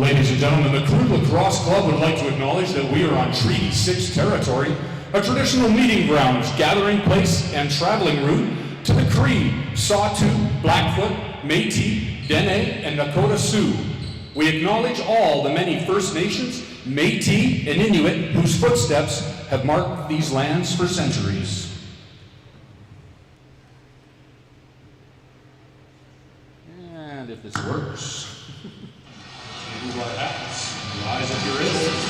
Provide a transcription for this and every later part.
Ladies and gentlemen, the Crude Lacrosse Club would like to acknowledge that we are on Treaty 6 territory, a traditional meeting grounds, gathering place, and traveling route to the Cree, Sawtooth, Blackfoot, Métis, Dene, and Nakota Sioux. We acknowledge all the many First Nations, Métis, and Inuit whose footsteps have marked these lands for centuries. And if this works, see what happens. Rise up your wrists.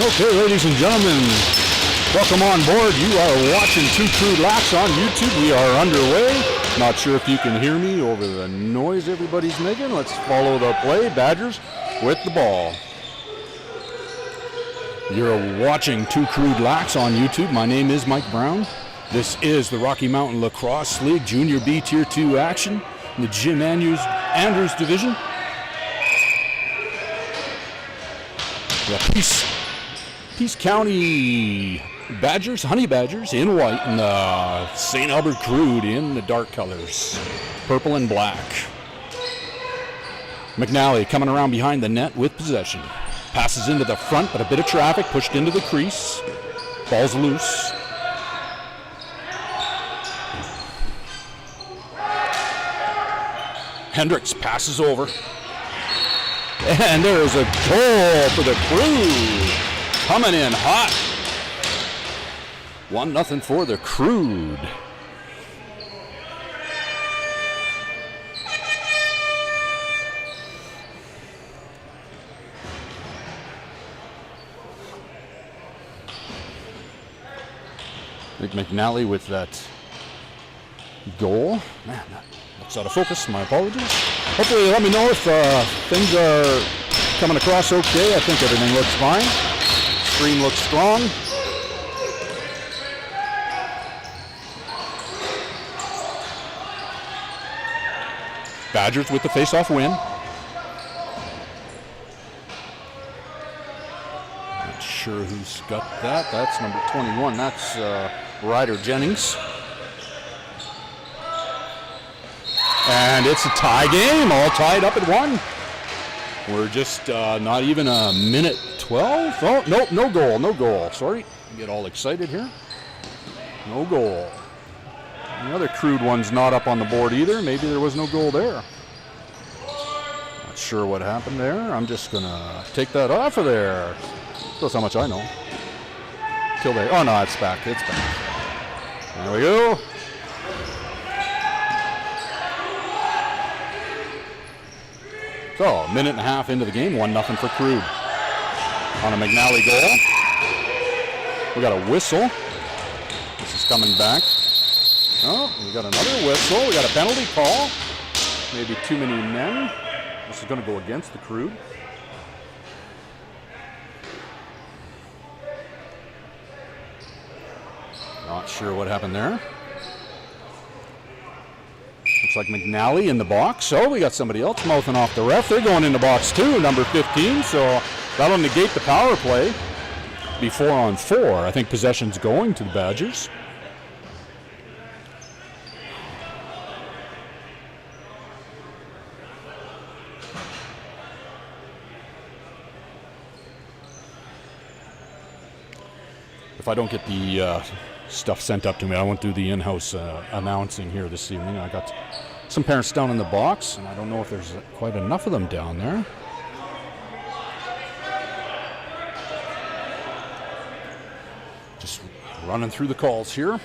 Okay, ladies and gentlemen, welcome on board. You are watching Two Crude Laps on YouTube. We are underway. Not sure if you can hear me over the noise everybody's making. Let's follow the play. Badgers with the ball. You're watching Two Crude Laps on YouTube. My name is Mike Brown. This is the Rocky Mountain Lacrosse League Junior B Tier 2 action in the Jim Andrews division. Peace County Badgers, Honey Badgers in white, and the St. Albert Crude in the dark colors, purple and black. McNally coming around behind the net with possession. Passes into the front, but a bit of traffic pushed into the crease. Ball's loose. Hendricks passes over. And there's a goal for the Crude. Coming in hot. 1-0 for the Crude. I think McNally with that goal. Man, that's out of focus. My apologies. Hopefully let me know if things are coming across okay. I think everything looks fine. Screen looks strong. Badgers with the face-off win. Not sure who's got that. That's number 21. That's Ryder Jennings. And it's a tie game, all tied up at 1. We're just not even a minute 12. Oh, nope, no goal. Sorry, get all excited here. No goal. The other Crude one's not up on the board either. Maybe there was no goal there. sure what happened there. I'm just going to take that off of there. That's how much I know. Till they, oh no, it's back. It's back. There we go. So, a minute and a half into the game, 1-0 for Crude. On a McNally goal. We got a whistle. This is coming back. Oh, we got another whistle. We got a penalty call. Maybe too many men. This is going to go against the Crude. Not sure what happened there. Looks like McNally in the box. Oh, we got somebody else mouthing off the ref. They're going in the box too, number 15. So that'll negate the power play. Be 4-on-4. I think possession's going to the Badgers. If I don't get the stuff sent up to me, I won't do the in-house announcing here this evening. I got some parents down in the box, and I don't know if there's quite enough of them down there. Just running through the calls here.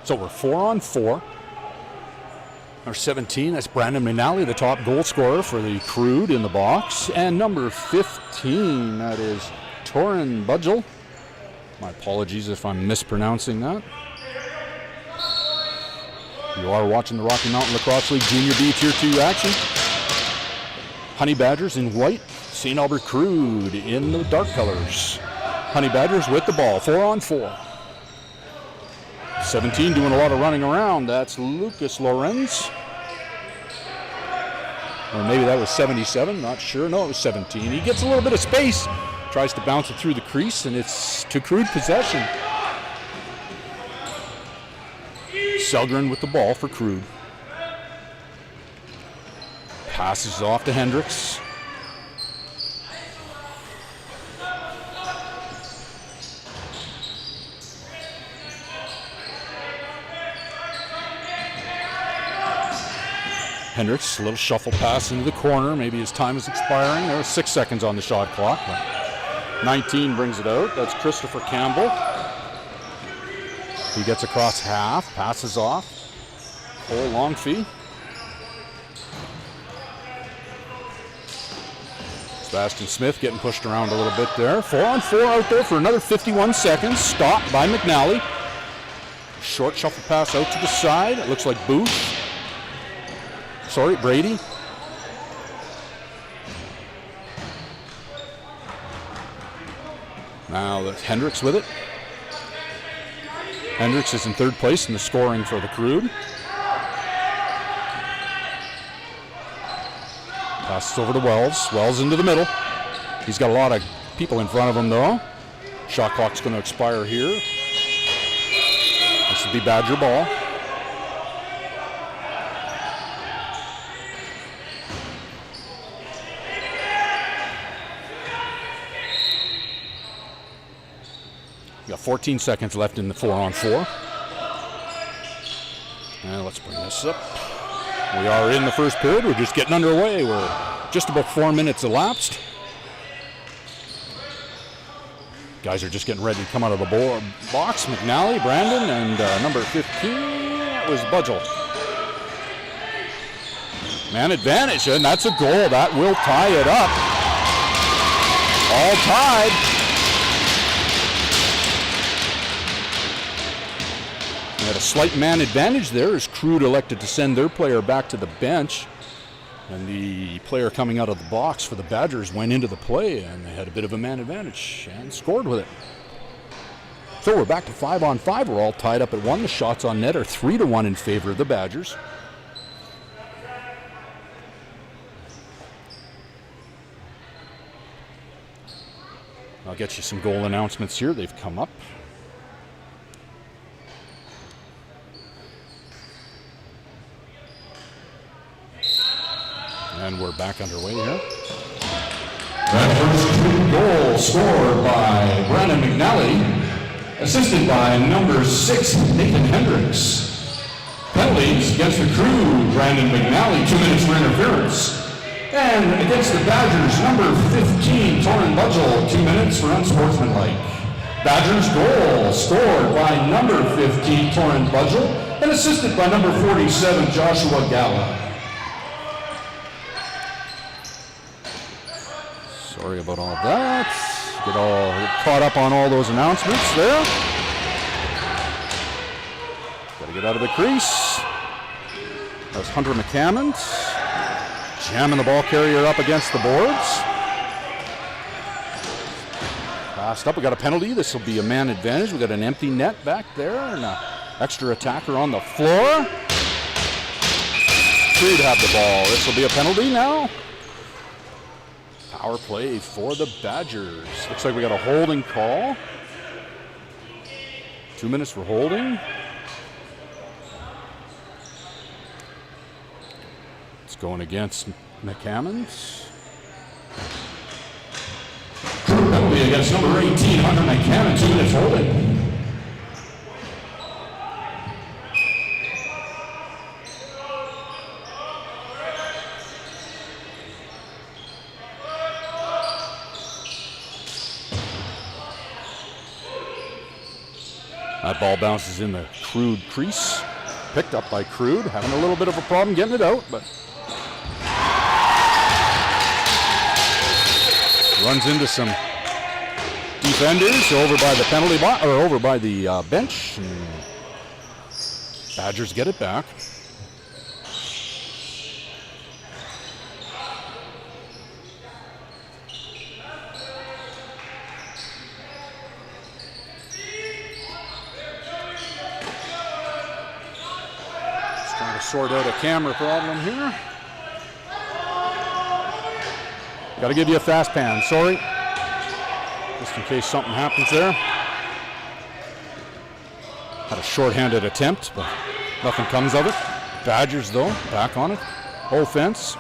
So we're 4-on-4. Number 17, that's Brandon McNally, the top goal scorer for the Crude in the box. And number 15, that is Torin Budgel. My apologies if I'm mispronouncing that. You are watching the Rocky Mountain Lacrosse League Junior B Tier 2 action. Honey Badgers in white, St. Albert Crude in the dark colors. Honey Badgers with the ball, 4-on-4. 17 doing a lot of running around. That's Lucas Lorenz. Or maybe that was 77, not sure. No, it was 17. He gets a little bit of space, tries to bounce it through the crease, and it's to Crude possession. Selgren with the ball for Crude. Passes off to Hendricks. Hendricks, a little shuffle pass into the corner. Maybe his time is expiring. There was 6 seconds on the shot clock. But 19 brings it out. That's Christopher Campbell. He gets across half, passes off. Cole Longfee. Sebastian Smith getting pushed around a little bit there. 4-on-4 out there for another 51 seconds. Stopped by McNally. Short shuffle pass out to the side. It looks like Booth. Sorry, Brady. Now that's Hendricks with it. Hendricks is in third place in the scoring for the Crude. Passes over to Wells. Wells into the middle. He's got a lot of people in front of him though. Shot clock's going to expire here. This would be Badger ball. Got 14 seconds left in the 4-on-4. And let's bring this up. We are in the first period. We're just getting underway. We're just about 4 minutes elapsed. Guys are just getting ready to come out of the box. McNally, Brandon, and number 15, that was Budgel. Man advantage, and that's a goal. That will tie it up. All tied. They had a slight man advantage there as Crude elected to send their player back to the bench. And the player coming out of the box for the Badgers went into the play, and they had a bit of a man advantage and scored with it. So we're back to 5-on-5. We're all tied up at 1. The shots on net are 3-1 in favor of the Badgers. I'll get you some goal announcements here. They've come up. And we're back underway here. That first goal scored by Brandon McNally. assisted by number 6, Nathan Hendricks. Penalties against the Crude, Brandon McNally, 2 minutes for interference. And against the Badgers, number 15, Torrin Budgell, 2 minutes for unsportsmanlike. Badgers goal scored by number 15, Torrin Budgell, and assisted by number 47, Joshua Gala. Sorry about all that. Get caught up on all those announcements there. Got to get out of the crease. That's Hunter McCammond. Jamming the ball carrier up against the boards. Passed up, we got a penalty. This will be a man advantage. We got an empty net back there and an extra attacker on the floor. Crude have the ball. This will be a penalty now. Power play for the Badgers. Looks like we got a holding call. 2 minutes for holding. It's going against McCammond. Crude penalty against number 18, Hunter McCammond, 2 minutes holding. That ball bounces in the Crude crease. Picked up by Crude. Having a little bit of a problem getting it out, but runs into some defenders over by the penalty box, or over by the bench. And Badgers get it back. Sort out a camera problem here. Got to give you a fast pan, sorry. Just in case something happens there. Had a short-handed attempt, but nothing comes of it. Badgers, though, back on it. Offense.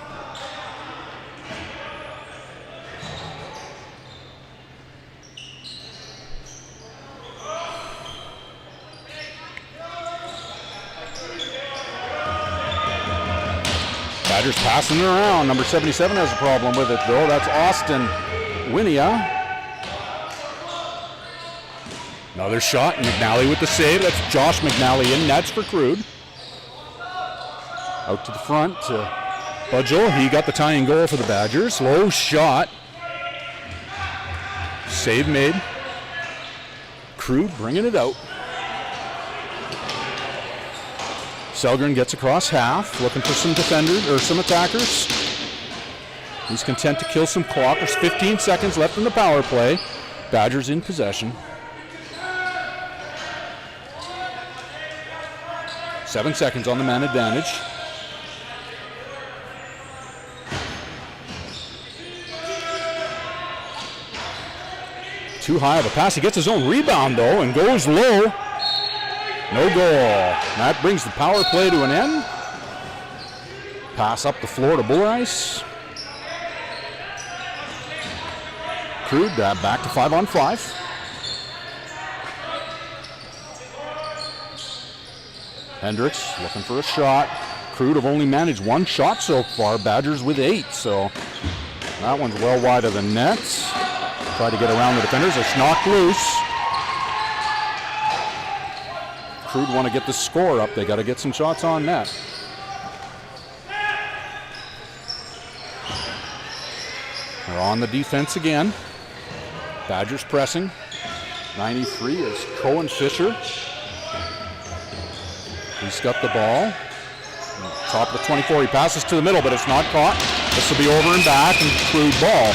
Badgers passing it around. Number 77 has a problem with it, though. That's Austin Winia. Another shot. McNally with the save. That's Josh McNally in nets for Crude. Out to the front to Budgell. He got the tying goal for the Badgers. Low shot. Save made. Crude bringing it out. Selgren gets across half, looking for some defenders, or some attackers. He's content to kill some clock. There's 15 seconds left in the power play. Badgers in possession. 7 seconds on the man advantage. Too high of a pass. He gets his own rebound, though, and goes low. No goal. That brings the power play to an end. Pass up the floor to Buller Ice. Crude back to 5-on-5. Hendricks looking for a shot. Crude have only managed one shot so far. Badgers with 8, so that one's well wide of the net. Try to get around the defenders. It's knocked loose. Crude want to get the score up. They got to get some shots on net. They're on the defense again. Badgers pressing. 93 is Cohen Fisher. He's got the ball. Top of the 24. He passes to the middle, but it's not caught. This will be over and back, and Crude ball.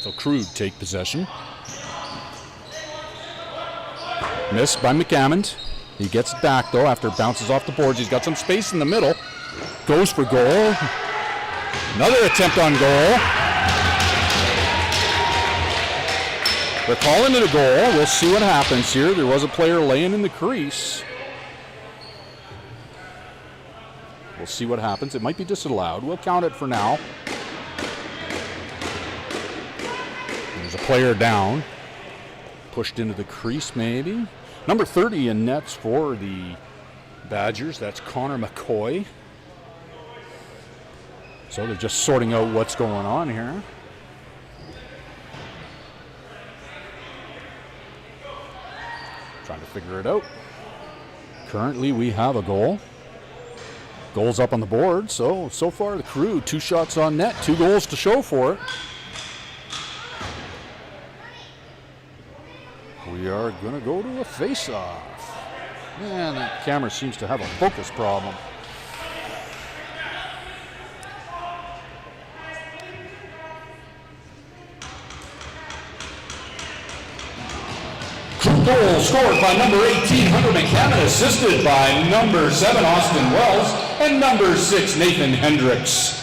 So Crude take possession. Missed by McCammond. He gets it back, though, after it bounces off the boards. He's got some space in the middle. Goes for goal. Another attempt on goal. They're calling it a goal. We'll see what happens here. There was a player laying in the crease. see what happens. It might be disallowed. We'll count it for now. There's a player down. Pushed into the crease, maybe. Number 30 in nets for the Badgers. That's Connor McCoy. So they're just sorting out what's going on here. Trying to figure it out. Currently, we have a goal. Goals up on the board. So far, the Crude, 2 shots on net, 2 goals to show for it. We are going to go to a face-off. Man, that camera seems to have a focus problem. Goal scored by number 18, Hunter McCammon, assisted by number 7, Austin Wells, and number 6, Nathan Hendricks.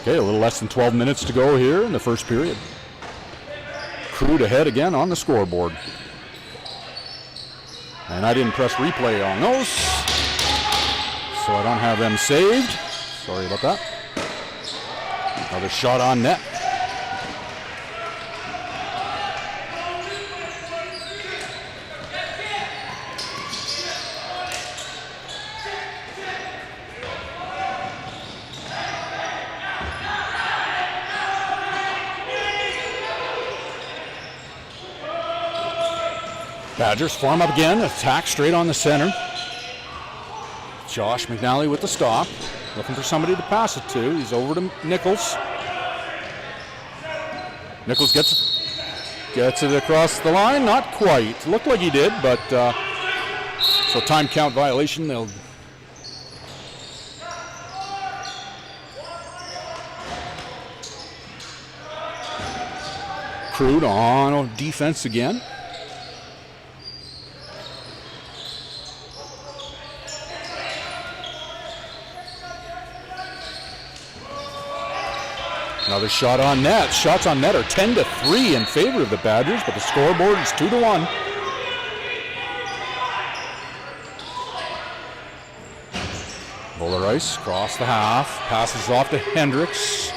Okay, a little less than 12 minutes to go here in the first period. Crude ahead again on the scoreboard. And I didn't press replay on those, so I don't have them saved. Sorry about that. Another shot on net. Badgers form up again, attack straight on the center. Josh McNally with the stop. Looking for somebody to pass it to. He's over to Nichols. Nichols gets it across the line. Not quite. Looked like he did, but so time count violation. They'll Crude on defense again. Another shot on net. Shots on net are 10-3 in favor of the Badgers, but the scoreboard is 2-1. Bowler ice across the half. Passes off to Hendricks.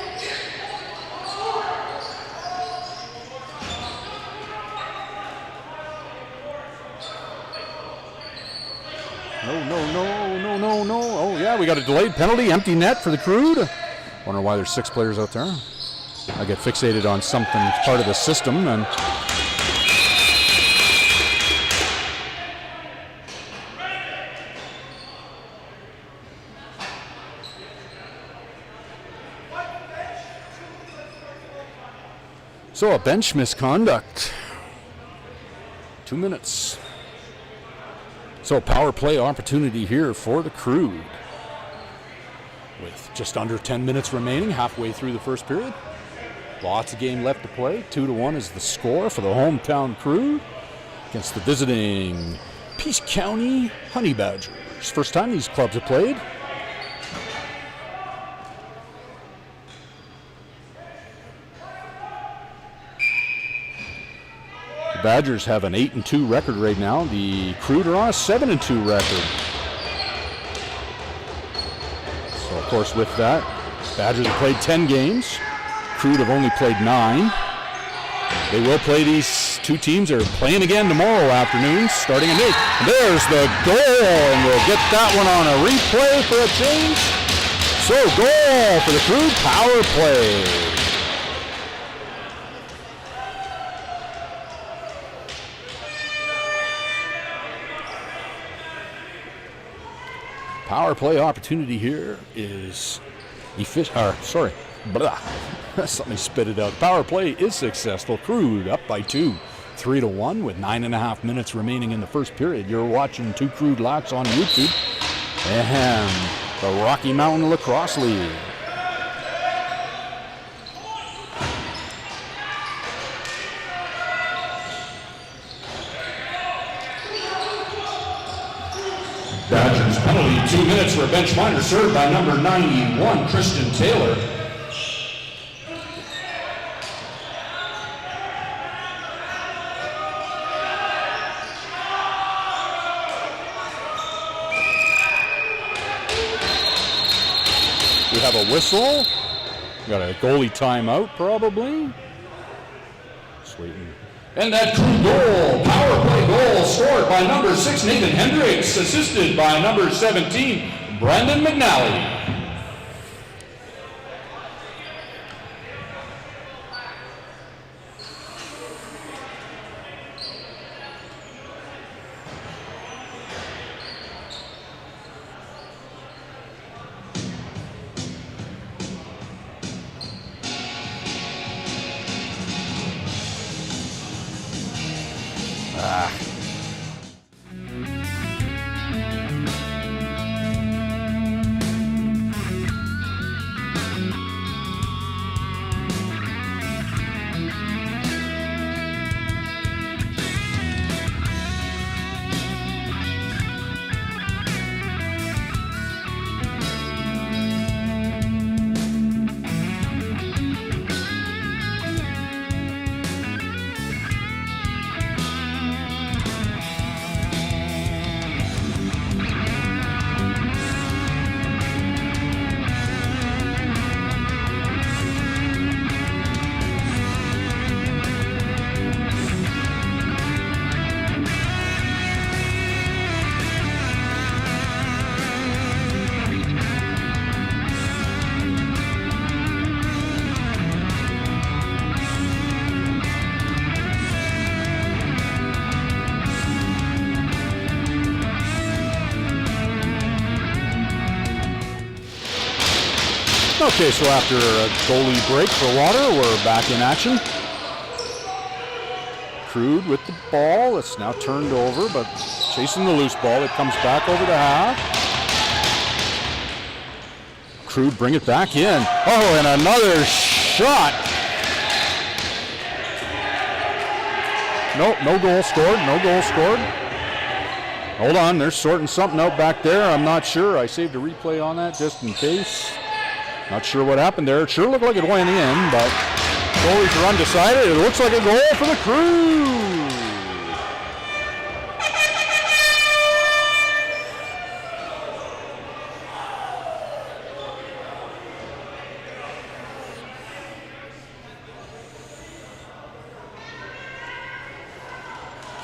No. Oh, yeah, we got a delayed penalty. Empty net for the Crude. Wonder why there's 6 players out there. I get fixated on something part of the system, and so a bench misconduct. 2 minutes. So power play opportunity here for the Crude. With just under 10 minutes remaining, halfway through the first period. Lots of game left to play. 2-1 is the score for the hometown Crude against the visiting Peace County Honey Badgers. First time these clubs have played. The Badgers have an 8-2 record right now. The Crude are on a 7-2 record. So, of course, with that, Badgers have played 10 games. Crude have only played 9. They will play these 2 teams. They're playing again tomorrow afternoon, starting at 8. There's the goal, and we'll get that one on a replay for a change. So, goal for the Crude, power play. Power play opportunity here is something spit it out. Power play is successful. Crude up by 2, 3-1 with 9.5 minutes remaining in the first period. You're watching 2 Crude Locks on YouTube and the Rocky Mountain Lacrosse League. Badgers penalty, 2 minutes for a bench minor, served by number 91, Christian Taylor. We have a whistle. We got a goalie timeout, probably. Just waiting. And that Crude goal, power play goal, scored by number 6, Nathan Hendricks, assisted by number 17, Brandon McNally. Okay, so after a goalie break for water, we're back in action. Crude with the ball. It's now turned over, but chasing the loose ball. It comes back over the half. Crude bring it back in. Oh, and another shot. No goal scored. No goal scored. Hold on, they're sorting something out back there. I'm not sure. I saved a replay on that just in case. Not sure what happened there. It sure looked like it went in, but goalies are undecided. It looks like a goal for the Crude.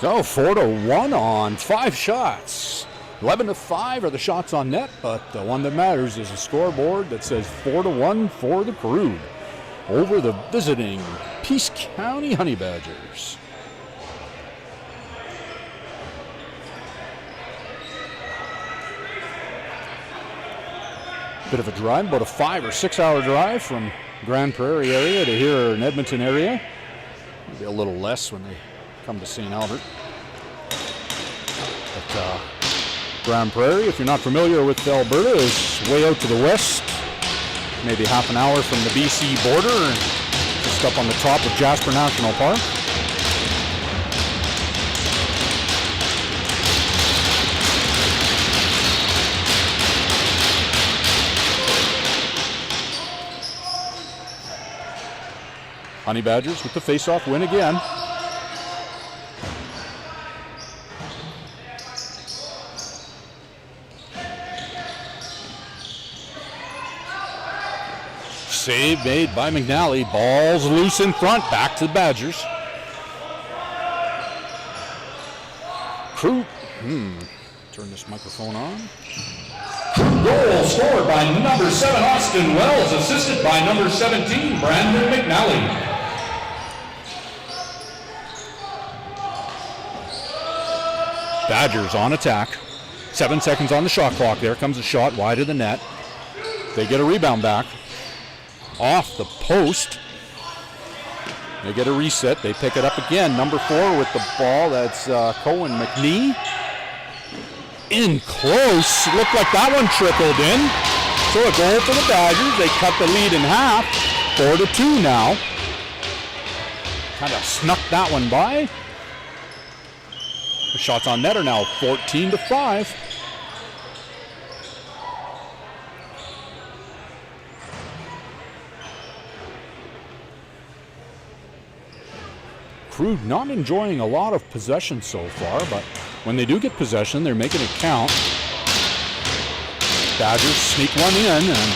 So 4-1 on 5 shots. 11-5 are the shots on net, but the one that matters is a scoreboard that says 4-1 for the Crude over the visiting Peace County Honey Badgers. Bit of a drive, about a 5 or 6 hour drive from Grand Prairie area to here in Edmonton area. Maybe a little less when they come to St. Albert. But Grand Prairie, if you're not familiar with Alberta, is way out to the west, maybe half an hour from the BC border, and just up on the top of Jasper National Park. Honey Badgers with the face-off win again. Save made by McNally. Ball's loose in front. Back to the Badgers. Crude. Turn this microphone on. Goal scored by number 7, Austin Wells, assisted by number 17, Brandon McNally. Badgers on attack. 7 seconds on the shot clock. There comes a shot wide of the net. They get a rebound back. Off the post. They get a reset. They pick it up again. Number 4 with the ball. That's Cohen McNee. In close. Looked like that one trickled in. So a goal for the Badgers. They cut the lead in half. 4-2 now. Kind of snuck that one by. The shots on net are now 14-5. Crude not enjoying a lot of possession so far, but when they do get possession, they're making it count. Badgers sneak one in, and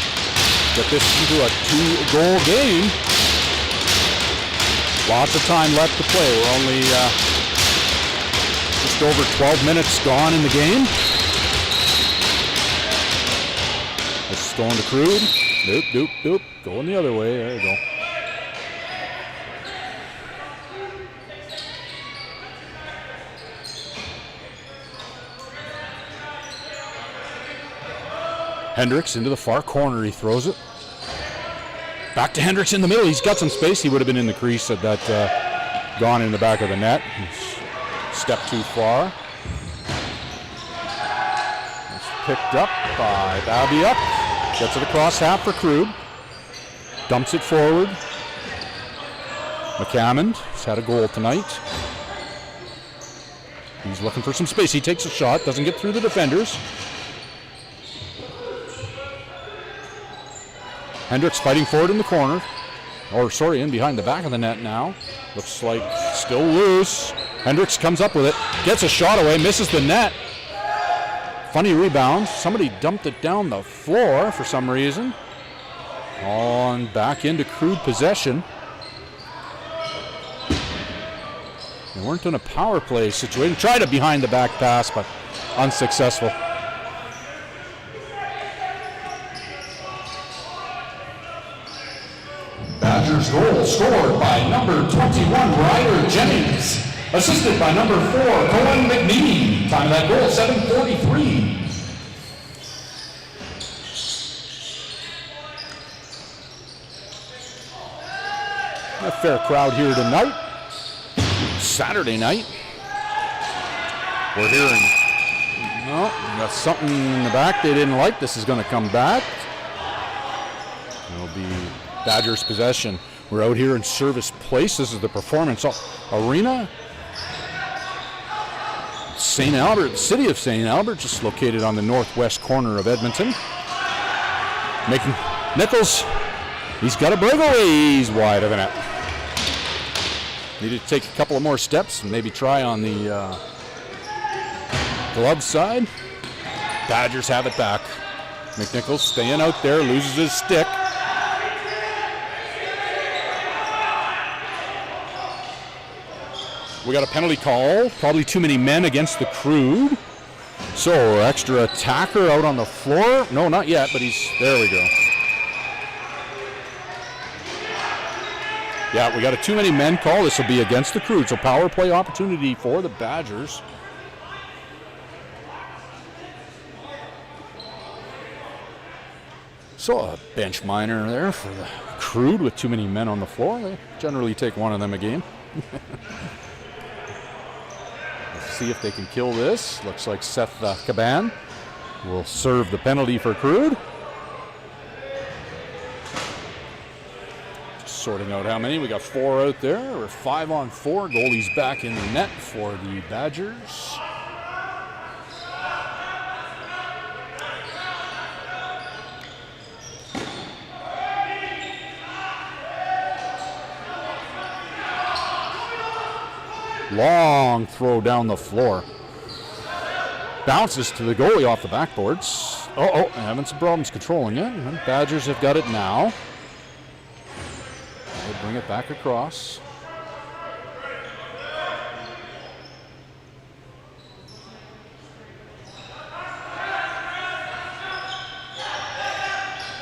get this into a 2-goal game. Lots of time left to play. We're only just over 12 minutes gone in the game. This is going to Crude. Doop, doop, doop. Going the other way. There you go. Hendricks into the far corner. He throws it. Back to Hendricks in the middle. He's got some space. He would have been in the crease had that gone in the back of the net. He's stepped too far. It's picked up by Babiuk. Gets it across half for Crude. Dumps it forward. McCammond has had a goal tonight. He's looking for some space. He takes a shot. Doesn't get through the defenders. Hendricks fighting forward in the corner. In behind the back of the net now. Looks like still loose. Hendricks comes up with it. Gets a shot away. Misses the net. Funny rebound. Somebody dumped it down the floor for some reason. On back into Crude possession. They weren't in a power play situation. Tried a behind the back pass, but unsuccessful. Badgers goal scored by number 21, Ryder Jennings. Assisted by number 4, Cohen McNeely. Time of that goal, 7:43. A fair crowd here tonight. Saturday night. We're hearing, got something in the back they didn't like. This is going to come back. It'll be Badgers possession. We're out here in Servus Place. This is the Performance Arena. St. Albert, the city of St. Albert, just located on the northwest corner of Edmonton. Making Nichols, he's got a breakaway. He's wide of the net. Needed to take a couple of more steps and maybe try on the glove side. Badgers have it back. McNichols staying out there, loses his stick. We got a penalty call, probably too many men against the Crude. So extra attacker out on the floor. No, not yet, but there we go. Yeah, we got a too many men call. This will be against the Crude, so power play opportunity for the Badgers. So a bench minor there for the Crude with too many men on the floor. They generally take one of them a game. Let's see if they can kill this. Looks like Seth Caban will serve the penalty for Crude. Sorting out how many. We got 4 out there. We're 5 on 4. Goalie's back in the net for the Badgers. Long throw down the floor. Bounces to the goalie off the backboards. Having some problems controlling it. And Badgers have got it now. They bring it back across.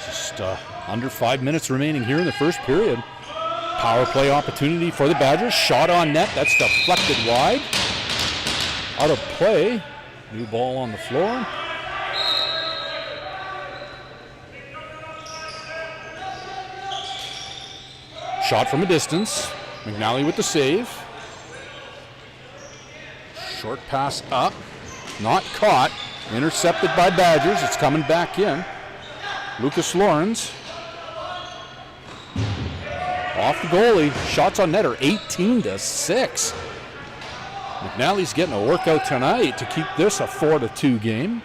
Just under 5 minutes remaining here in the first period. Power play opportunity for the Badgers. Shot on net. That's deflected wide. Out of play. New ball on the floor. Shot from a distance. McNally with the save. Short pass up. Not caught. Intercepted by Badgers. It's coming back in. Lucas Lawrence. Off the goalie. Shots on net are 18-6. McNally's getting a workout tonight to keep this a 4-2 game.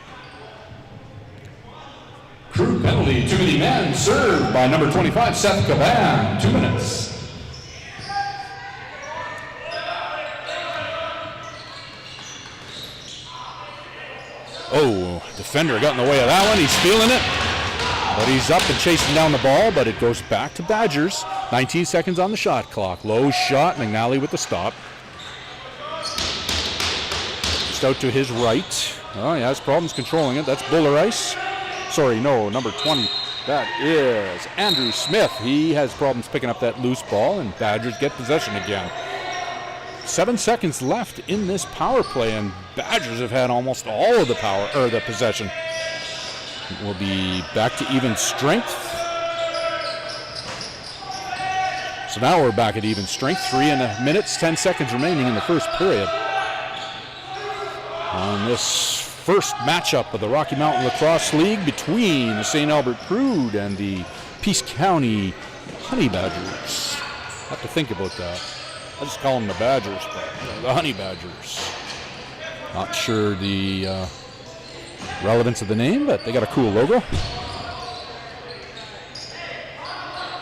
Crude penalty, too many men, served by number 25, Seth Caban, 2 minutes. Oh, defender got in the way of that one. He's feeling it. But he's up and chasing down the ball, but it goes back to Badgers. 19 seconds on the shot clock. Low shot, McNally with the stop. Just out to his right. Oh, he has problems controlling it. That's Buller Ice. Sorry, no, number 20. That is Andrew Smith. He has problems picking up that loose ball, and Badgers get possession again. 7 seconds left in this power play, and Badgers have had almost all of the power, or the possession. We'll be back to even strength. So now we're back at even strength. 3 minutes, 10 seconds remaining in the first period. On this first matchup of the Rocky Mountain Lacrosse League between the St. Albert Crude and the Peace County Honey Badgers. I have to think about that. I just call them the Badgers, but the Honey Badgers. Not sure the relevance of the name, but they got a cool logo.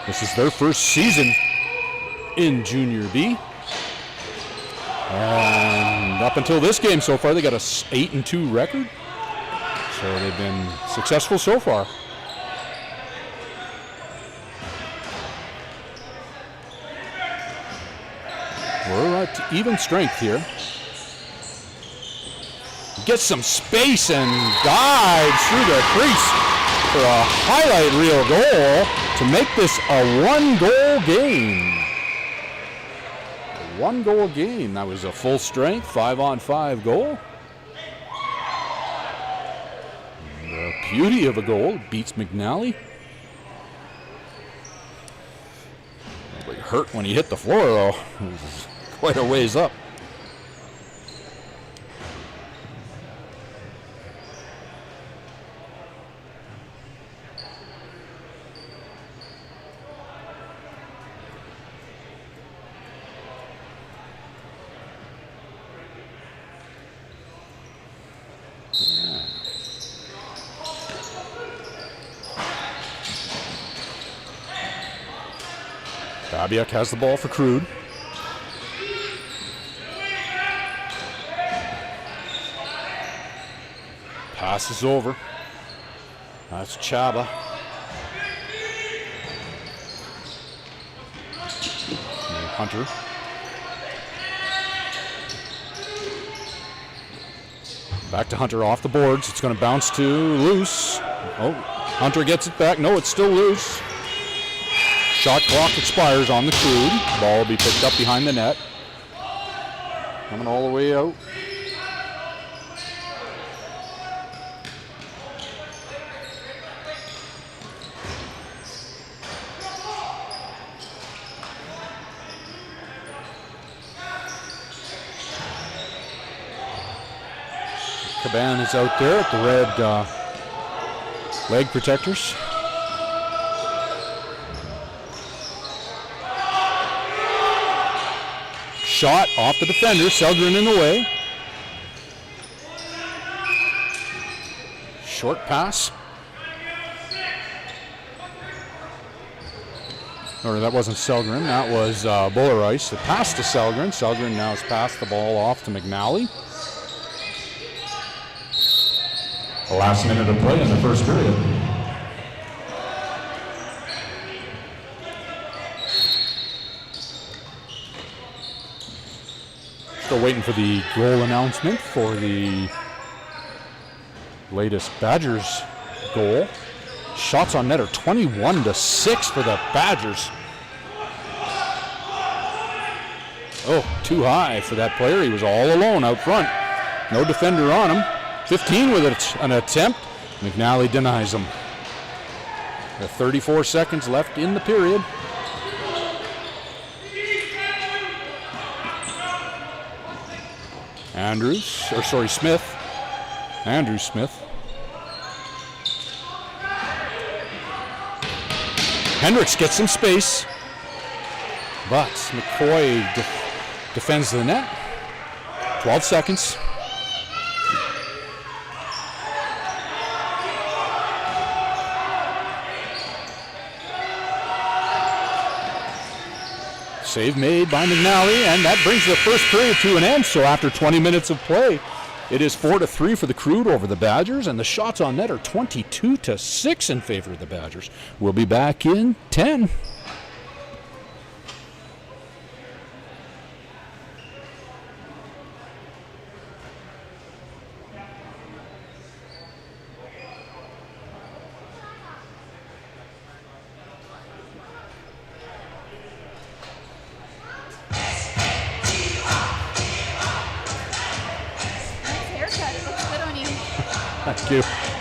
This is their first season in Junior B. And up until this game so far, they got a 8-2 record. So they've been successful so far. We're at even strength here. Gets some space and dives through the crease for a highlight reel goal to make this a one-goal game. A one-goal game. That was a full strength 5-on-5 goal. And the beauty of a goal, it beats McNally. It hurt when he hit the floor though. It was quite a ways up. Babiak has the ball for Crude. Passes over. That's Chaba. And Hunter. Back to Hunter off the boards. It's going to bounce to loose. Oh, Hunter gets it back. No, it's still loose. Shot clock expires on the Crude. Ball will be picked up behind the net. Coming all the way out. Caban is out there at the red leg protectors. Shot off the defender, Selgren in the way. Short pass. Or that wasn't Selgren, that was Buller Ice. The pass to Selgren. Selgren now has passed the ball off to McNally. The last minute of play in the first period. Still waiting for the goal announcement for the latest Badgers goal. Shots on net are 21-6 for the Badgers. Oh, too high for that player. He was all alone out front. No defender on him. 15 with an attempt. McNally denies him. 34 seconds left in the period. Smith. Andrew Smith. Hendricks gets some space, but McCoy defends the net. 12 seconds. Save made by McNally, and that brings the first period to an end. So after 20 minutes of play, It is 4-3 for the Crude over the Badgers, and the shots on net are 22-6 in favor of the Badgers. We'll be back in 10. Thank you.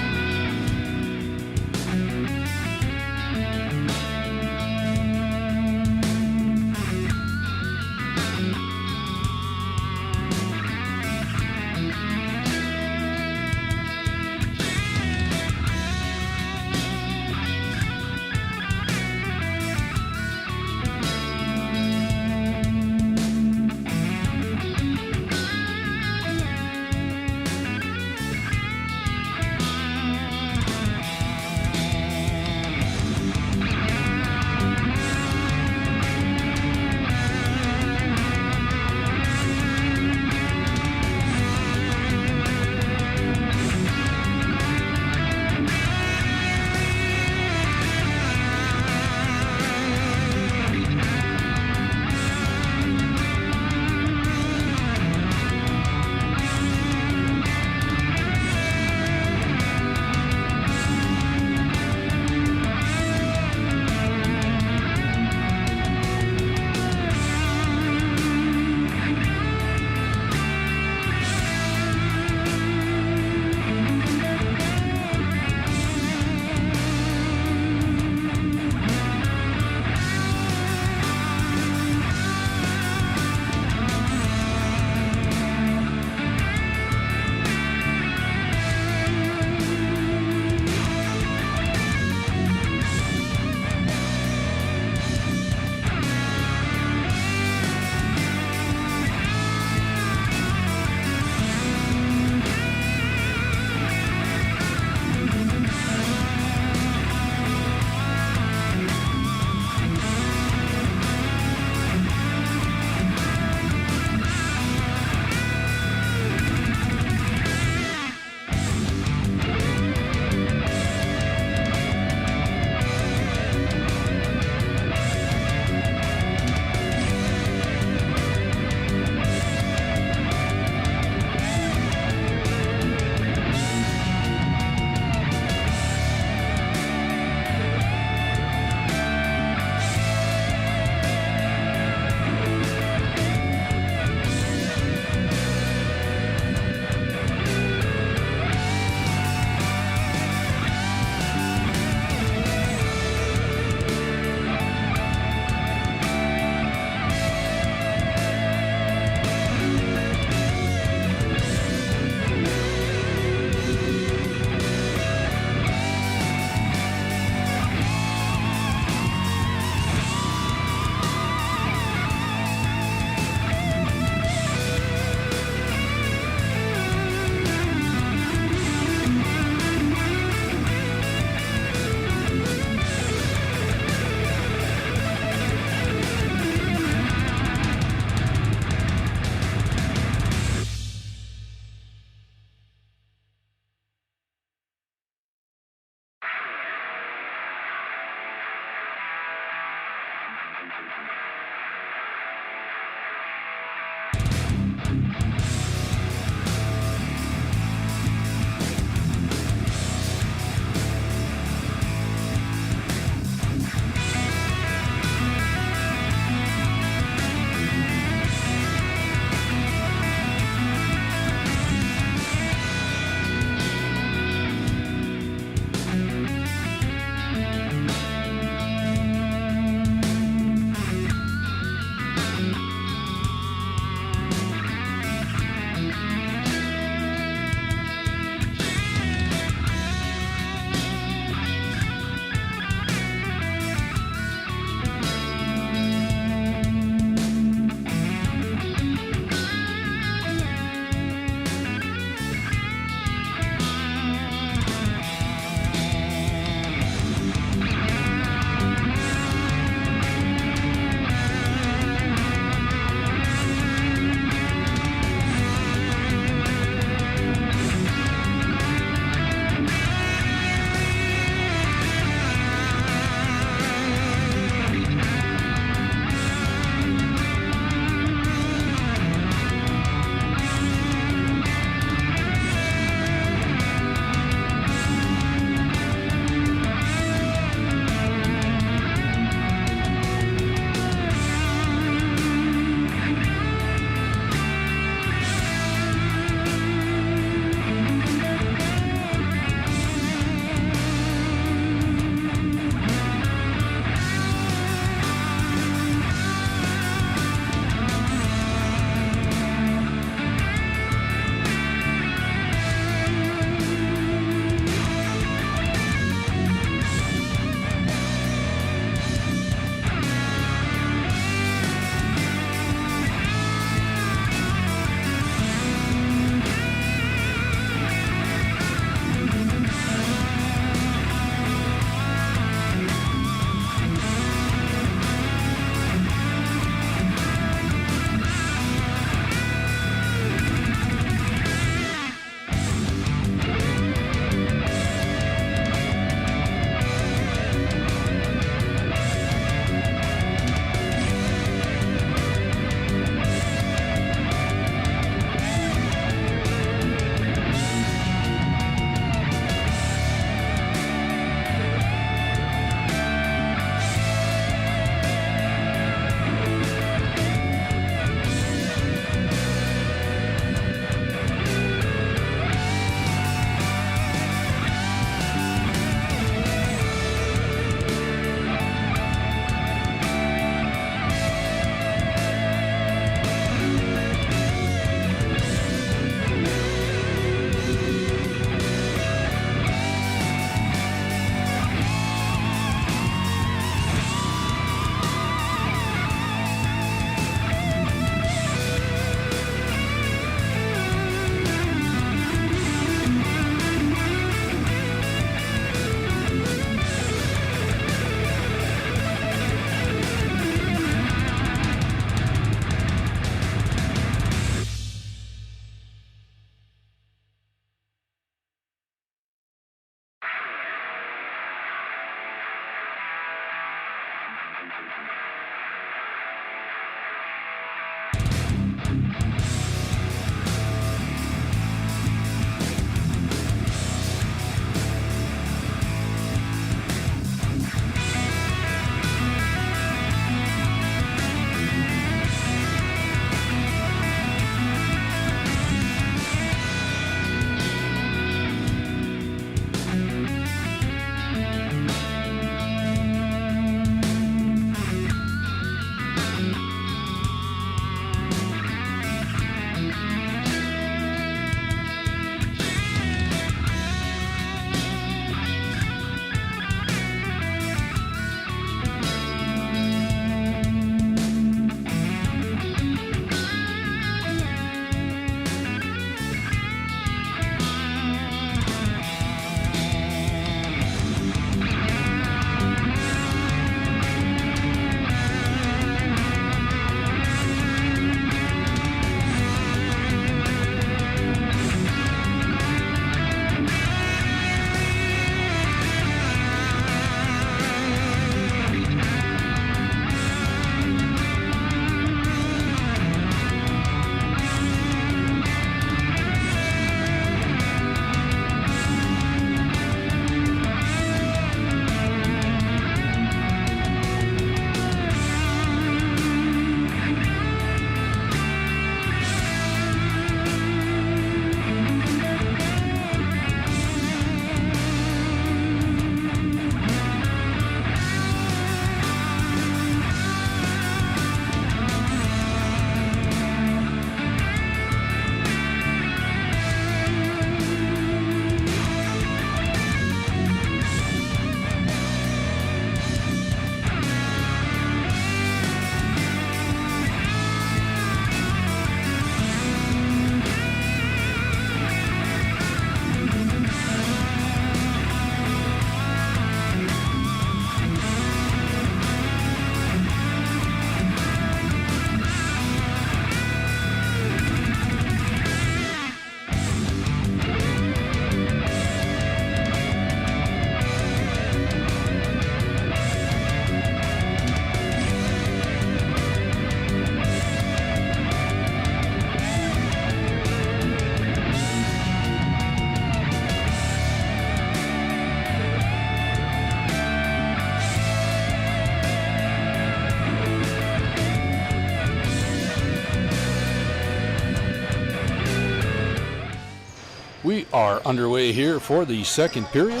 We are underway here for the second period.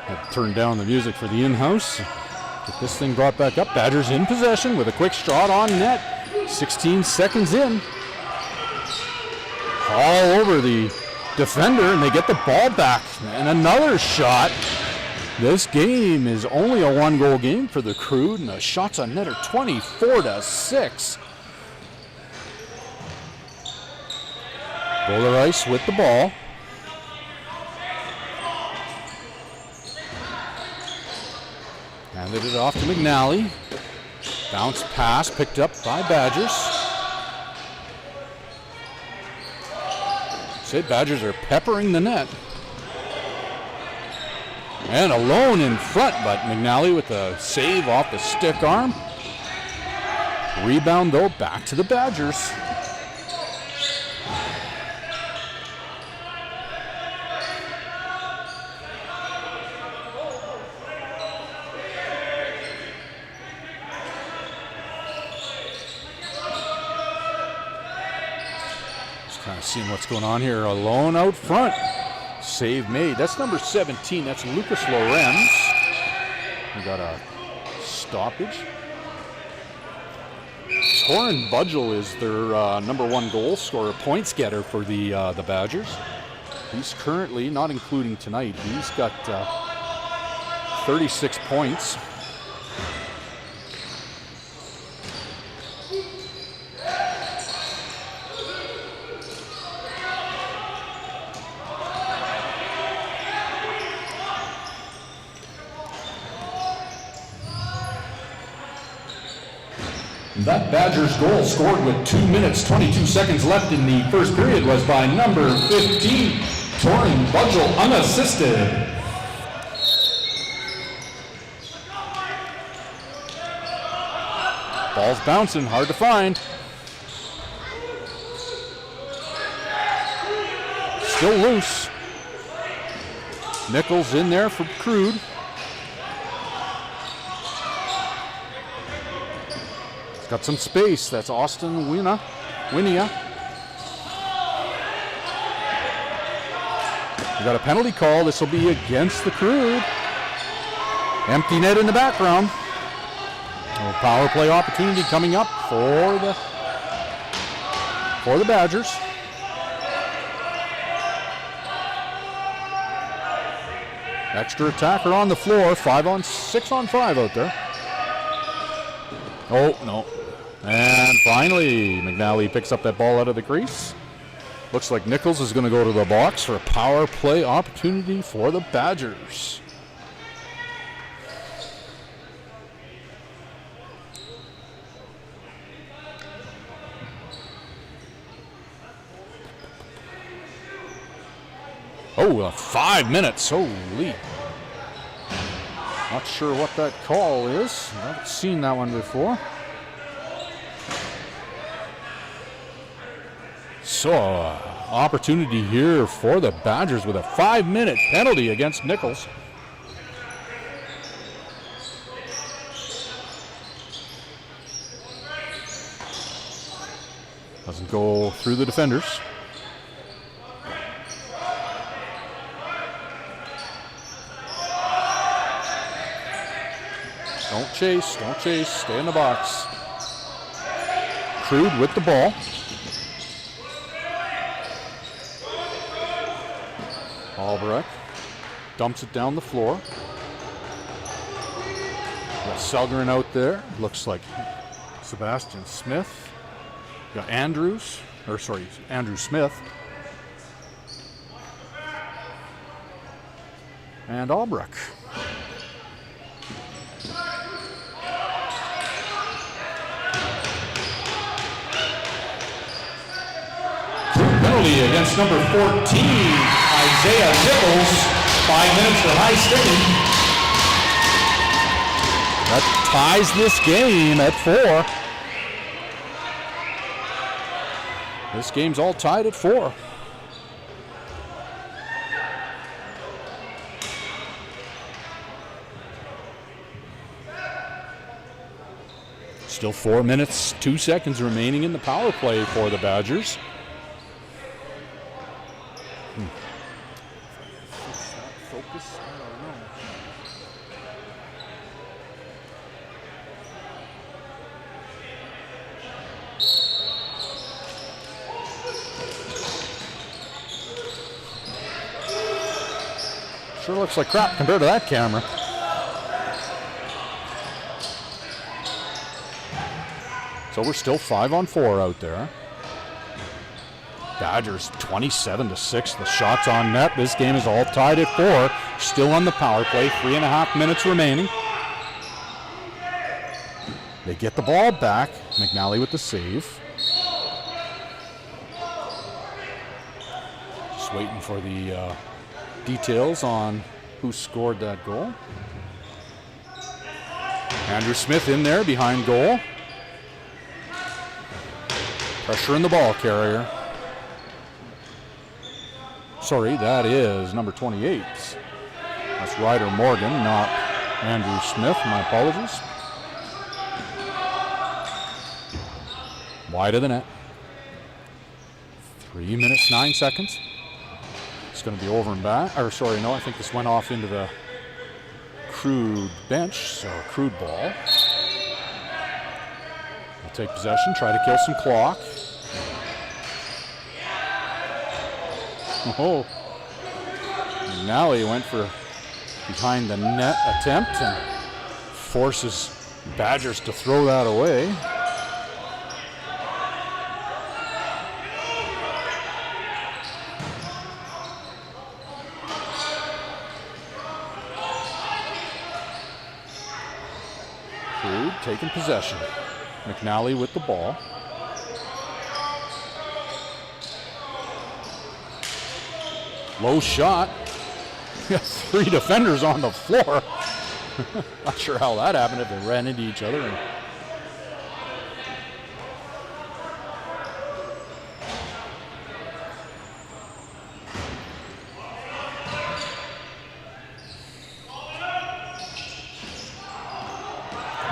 Had to turn down the music for the in-house. Get this thing brought back up. Badgers in possession with a quick shot on net. 16 seconds in. All over the defender, and they get the ball back. And another shot. This game is only a one-goal game for the Crude, and the shots on net are 24-6. Bowler Ice with the ball. Handed it off to McNally. Bounce pass picked up by Badgers. Say Badgers are peppering the net. And alone in front, but McNally with a save off the stick arm. Rebound though, back to the Badgers. Kind of seeing what's going on here. Alone out front. Save made. That's number 17. That's Lucas Lorenz. We got a stoppage. Torin Budgel is their number one goal scorer, points getter for the Badgers. He's currently, not including tonight, he's got 36 points. That Badgers goal scored with 2 minutes, 22 seconds left in the first period was by number 15, Torin Budgel, unassisted. Ball's bouncing, hard to find. Still loose. Nichols in there for Crude. Got some space. That's Austin Winia. We got a penalty call. This will be against the Crude. Empty net in the background. A power play opportunity coming up for the Badgers. Extra attacker on the floor. 6 on 5 out there. Oh, no. And finally, McNally picks up that ball out of the crease. Looks like Nichols is going to go to the box for a power play opportunity for the Badgers. Oh, 5 minutes. Holy. Not sure what that call is. I haven't seen that one before. So, opportunity here for the Badgers with a 5-minute penalty against Nichols. Doesn't go through the defenders. Don't chase, stay in the box. Crude with the ball. Albrecht dumps it down the floor. Got Selgren out there. Looks like Sebastian Smith. Got Andrew Smith. And Albrecht. Penalty against number 14. Isaiah Nichols, 5 minutes for high sticking. That ties this game at 4. This game's all tied at 4. Still 4 minutes, 2 seconds remaining in the power play for the Badgers. Sure looks like crap compared to that camera. So we're still 5-on-4 out there. Badgers 27-6. The shots on net. This game is all tied at 4. Still on the power play. 3.5 minutes remaining. They get the ball back. McNally with the save. Just waiting for the details on who scored that goal. Andrew Smith in there behind goal. Pressure in the ball carrier. Sorry, that is number 28. That's Ryder Morgan, not Andrew Smith. My apologies. Wide of the net. 3 minutes, 9 seconds. It's going to be over and back. Or sorry, no, I think this went off into the Crude bench, so Crude ball. We'll take possession, try to kill some clock. Oh, now he went for behind the net attempt and forces Badgers to throw that away. Crude taking possession. McNally with the ball. Low shot. We got 3 defenders on the floor. Not sure how that happened, if they ran into each other.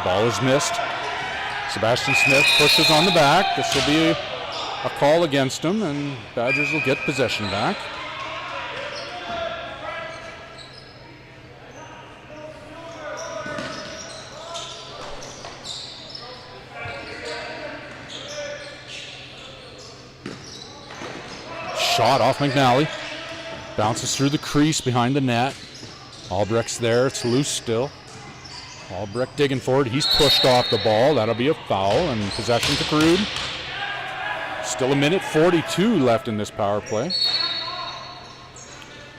Ball is missed. Sebastian Smith pushes on the back. This will be a call against him, and Badgers will get possession back. Shot off McNally. Bounces through the crease behind the net. Albrecht's there. It's loose still. Albrecht digging forward. He's pushed off the ball. That'll be a foul and possession to Crude. Still 1:42 left in this power play.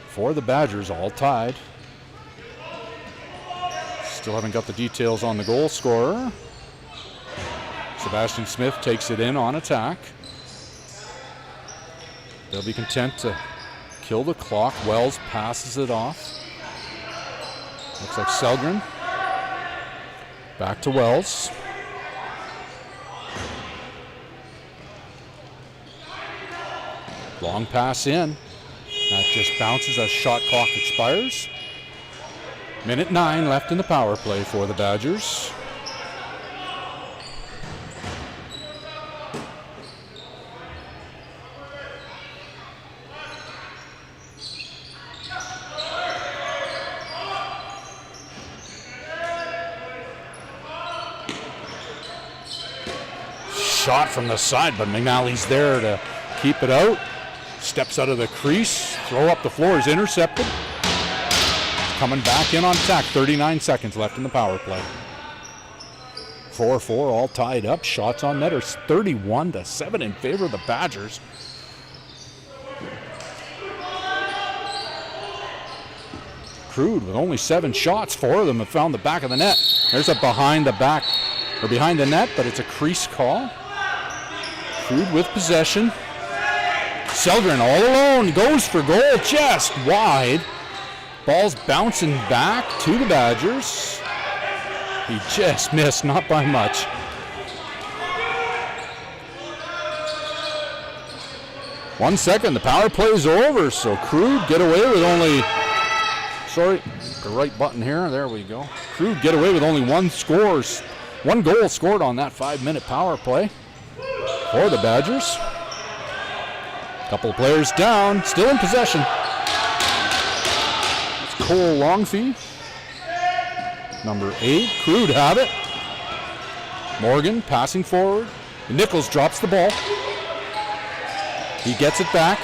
For the Badgers, all tied. Still haven't got the details on the goal scorer. Sebastian Smith takes it in on attack. They'll be content to kill the clock. Wells passes it off. Looks like Selgren. Back to Wells. Long pass in. That just bounces as shot clock expires. 1:09 left in the power play for the Badgers. Shot from the side, but McNally's there to keep it out. Steps out of the crease, throw up the floor is intercepted. Coming back in on attack, 39 seconds left in the power play. 4-4, all tied up. Shots on net are 31-7 in favor of the Badgers. Crude with only 7 shots, 4 of them have found the back of the net. There's a behind the net, but it's a crease call. Crude with possession. Selgren all alone, goes for goal, just wide. Ball's bouncing back to the Badgers. He just missed, not by much. One second, the power play's over, so Crude get away with only, sorry, the right button here, there we go. Crude get away with only one goal scored on that 5-minute power play for the Badgers. Couple of players down, still in possession. It's Cole Longfee, number 8. Crude have it. Morgan passing forward. Nichols drops the ball. He gets it back.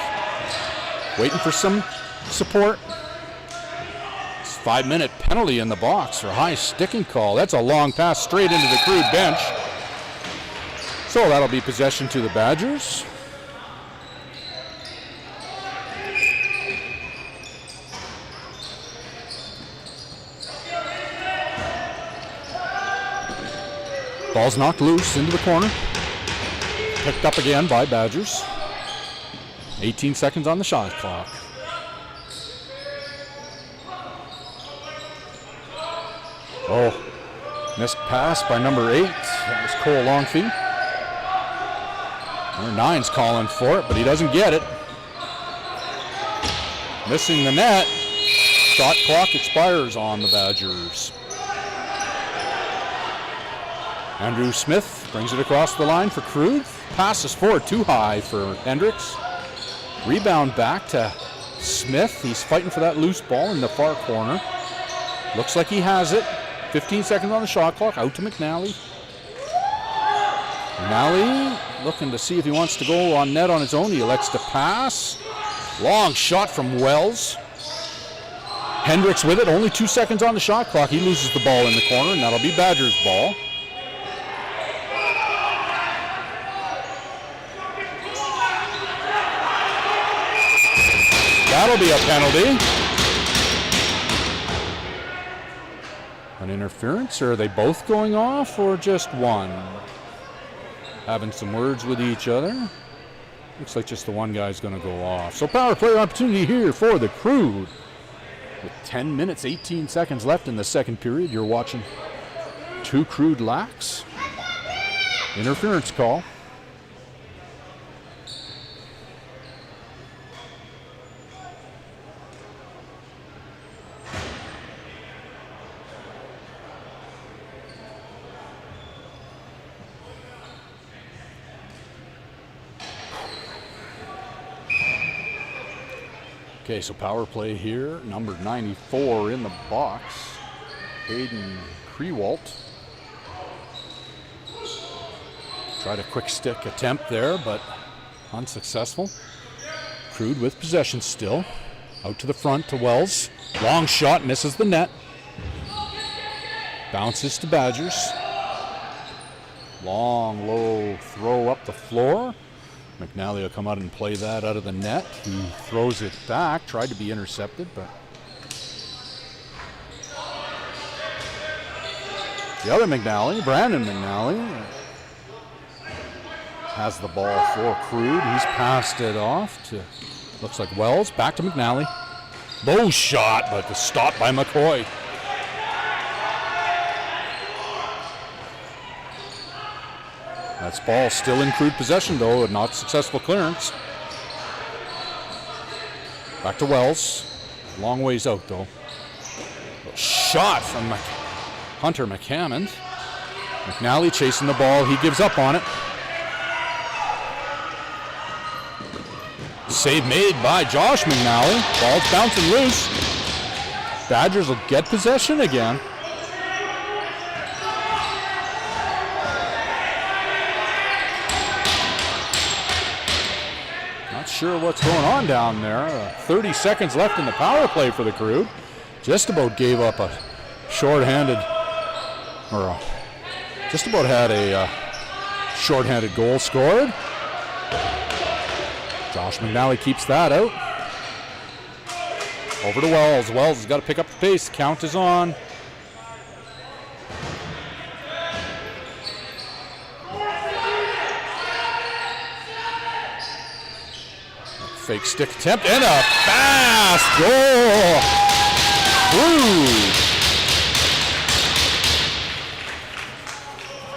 Waiting for some support. 5-minute penalty in the box for high sticking call. That's a long pass straight into the Crude bench. So that'll be possession to the Badgers. Ball's knocked loose into the corner. Picked up again by Badgers. 18 seconds on the shot clock. Oh, missed pass by number 8. That was Cole Longfeet. Number 9's calling for it, but he doesn't get it. Missing the net. Shot clock expires on the Badgers. Andrew Smith brings it across the line for Crude. Passes forward too high for Hendricks. Rebound back to Smith. He's fighting for that loose ball in the far corner. Looks like he has it. 15 seconds on the shot clock. Out to McNally. McNally looking to see if he wants to go on net on his own. He elects to pass. Long shot from Wells. Hendricks with it. Only 2 seconds on the shot clock. He loses the ball in the corner, and that'll be Badgers' ball. That'll be a penalty. An interference, or are they both going off, or just one? Having some words with each other. Looks like just the one guy's going to go off. So power play opportunity here for the Crude. With 10 minutes, 18 seconds left in the second period, you're watching two Crude lacks. Interference call. Okay, so power play here. Number 94 in the box. Hayden Krewalt. Tried a quick stick attempt there, but unsuccessful. Crude with possession still. Out to the front to Wells. Long shot, misses the net. Bounces to Badgers. Long, low throw up the floor. McNally will come out and play that out of the net. He throws it back, tried to be intercepted, but the other McNally, Brandon McNally, has the ball for Crude. He's passed it off to, looks like Wells, back to McNally. Low shot, but the stop by McCoy. That's ball still in Crude possession, though, and not successful clearance. Back to Wells. Long ways out, though. Shot from Hunter McCammond. McNally chasing the ball. He gives up on it. Save made by Josh McNally. Ball's bouncing loose. Badgers will get possession again. Sure what's going on down there. 30 seconds left in the power play for the Crude. Just about gave up a shorthanded, or just about had a shorthanded goal scored. Josh McNally keeps that out. Over to Wells. Wells has got to pick up the pace. Count is on. Fake stick attempt and a fast goal.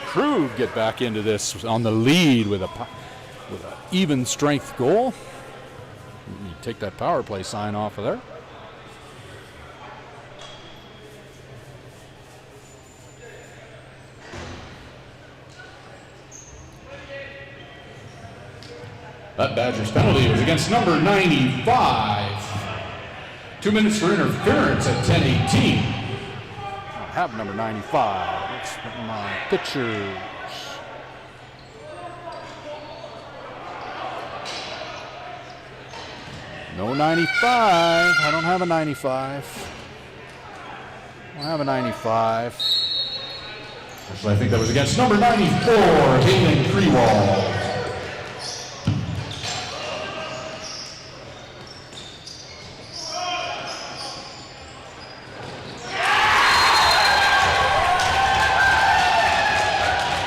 Crude get back into this on the lead with an even strength goal. You take that power play sign off of there. That Badgers penalty was against number 95. 2 minutes for interference at 10:18. I have number 95. Let's put my pictures. No 95. I don't have a 95. We'll have a 95. Actually, I think that was against number 94, Hayden Krewald.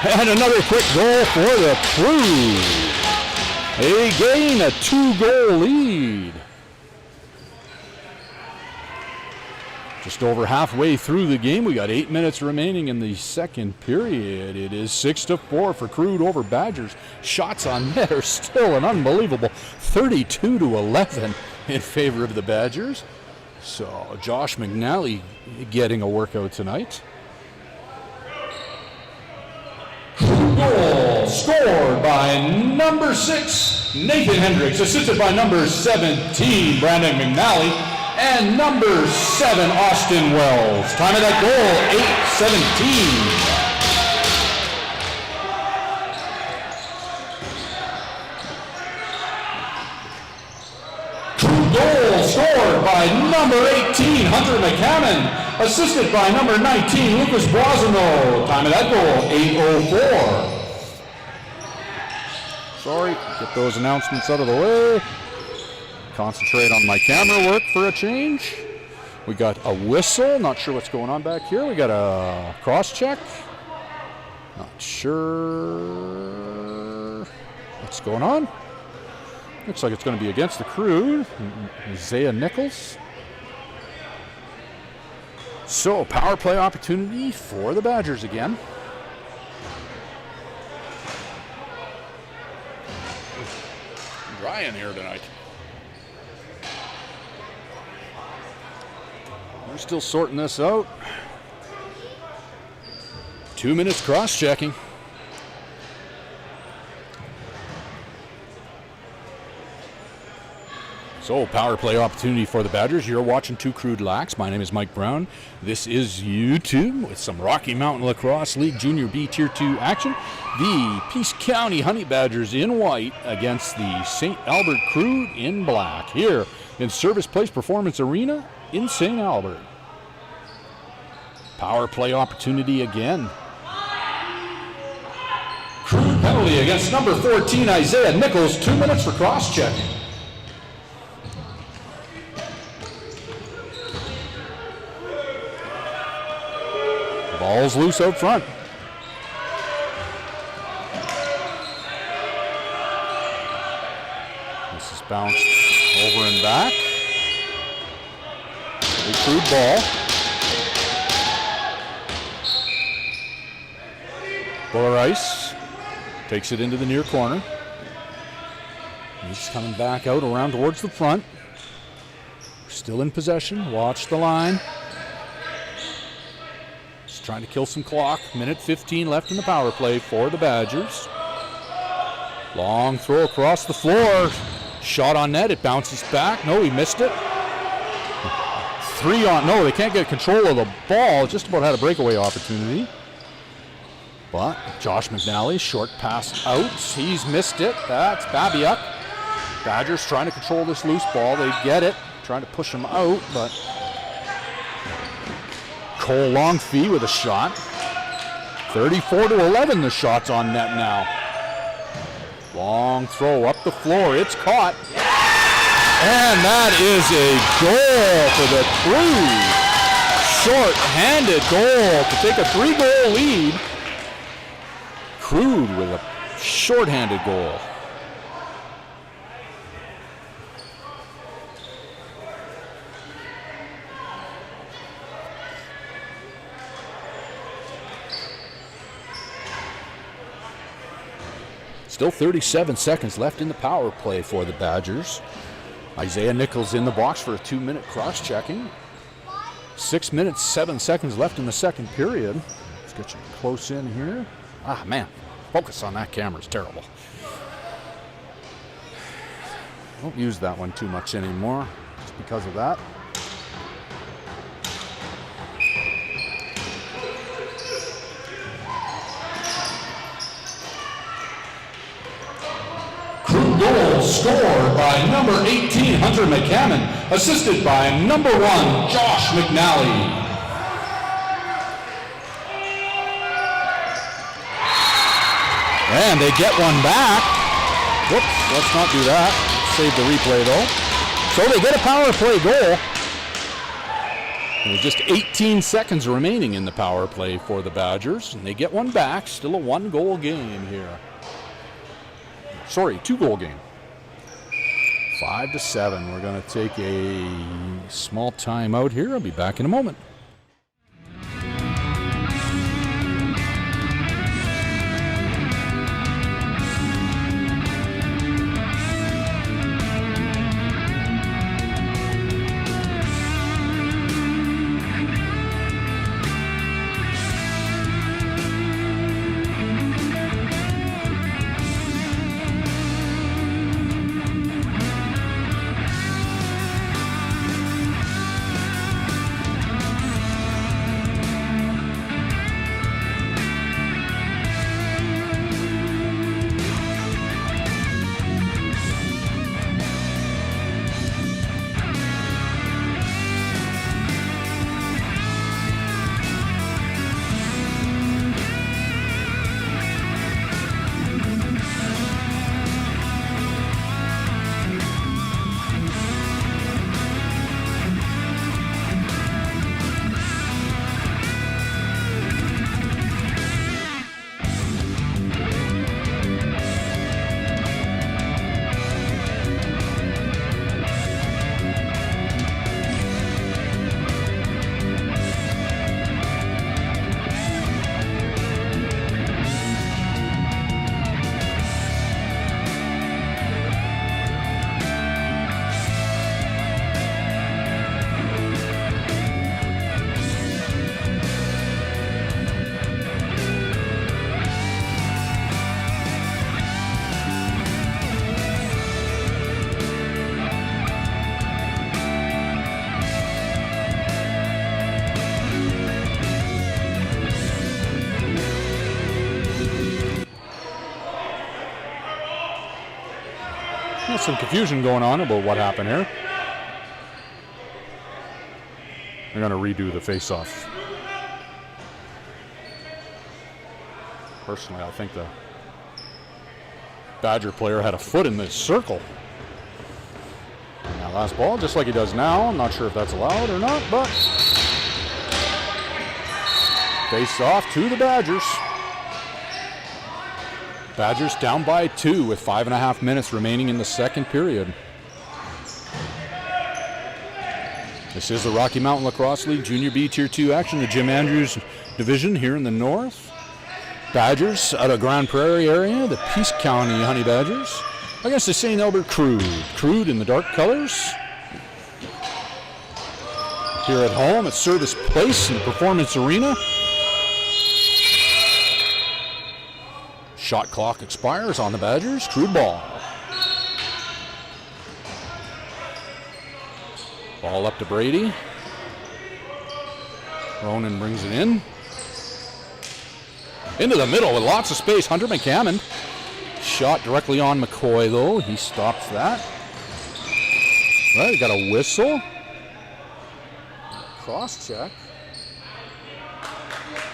And another quick goal for the Crude. They gain a 2-goal lead. Just over halfway through the game. We got 8 minutes remaining in the second period. It is 6-4 for Crude over Badgers. Shots on net are still an unbelievable 32-11 in favor of the Badgers. So Josh McNally getting a workout tonight. Goal scored by number 6, Nathan Hendricks, assisted by number 17, Brandon McNally, and number 7, Austin Wells. Time of that goal, 8:17. Goal scored by number 18, Hunter McCammon, assisted by number 19, Lucas Boisano. Time of that goal, 8:04. Sorry, get those announcements out of the way. Concentrate on my camera work for a change. We got a whistle, not sure what's going on back here. We got a cross check. Not sure what's going on. Looks like it's going to be against the Crude. Isaiah Nichols. So, power play opportunity for the Badgers again. Dry in here tonight. We're still sorting this out. 2 minutes cross-checking. So, power play opportunity for the Badgers. You're watching Two Crude Lax. My name is Mike Brown. This is YouTube with some Rocky Mountain Lacrosse League Junior B Tier 2 action. The Peace County Honey Badgers in white against the St. Albert Crude in black here in Servus Place Performance Arena in St. Albert. Power play opportunity again. Crude penalty against number 14, Isaiah Nichols. 2 minutes for cross-checking. Ball's loose out front. This is bounced over and back. A Crude ball. Buller Ice takes it into the near corner. He's coming back out around towards the front. Still in possession. Watch the line. Trying to kill some clock. Minute 15 left in the power play for the Badgers. Long throw across the floor. Shot on net. It bounces back. No, he missed it. 3 on. No, they can't get control of the ball. Just about had a breakaway opportunity. But Josh McNally, short pass out. He's missed it. That's Babiuk. Badgers trying to control this loose ball. They get it. Trying to push him out, but Cole Longfee with a shot. 34-11, the shot's on net now. Long throw up the floor. It's caught. And that is a goal for the Crude. Short-handed goal to take a 3-goal lead. Crude with a short-handed goal. Still 37 seconds left in the power play for the Badgers. Isaiah Nichols in the box for a 2-minute cross-checking. 6 minutes, 7 seconds left in the second period. Let's get you close in here. Ah, man, focus on that camera is terrible. Don't use that one too much anymore, just because of that. Goal scored by number 18, Hunter McCammon, assisted by number 1, Josh McNally. And they get one back. Whoops, let's not do that. Save the replay though. So they get a power play goal. And with just 18 seconds remaining in the power play for the Badgers, and they get one back. Still a 1-goal game here. Sorry, 2-goal game. 5-7. We're going to take a small timeout here. I'll be back in a moment. There's some confusion going on about what happened here. They're going to redo the face-off. Personally, I think the Badger player had a foot in this circle. Now last ball, just like he does now. I'm not sure if that's allowed or not, but face-off to the Badgers. Badgers down by 2 with 5.5 minutes remaining in the second period. This is the Rocky Mountain Lacrosse League Junior B Tier 2 action, the Jim Andrews division here in the north. Badgers out of Grand Prairie area, the Peace County Honey Badgers, against the St. Albert Crude. Crude in the dark colors. Here at home at Servus Place in the Performance Arena. Shot clock expires on the Badgers. Crude ball. Ball up to Brady. Ronan brings it in. Into the middle with lots of space. Hunter McCammon. Shot directly on McCoy, though. He stops that. Right, got a whistle. Cross check.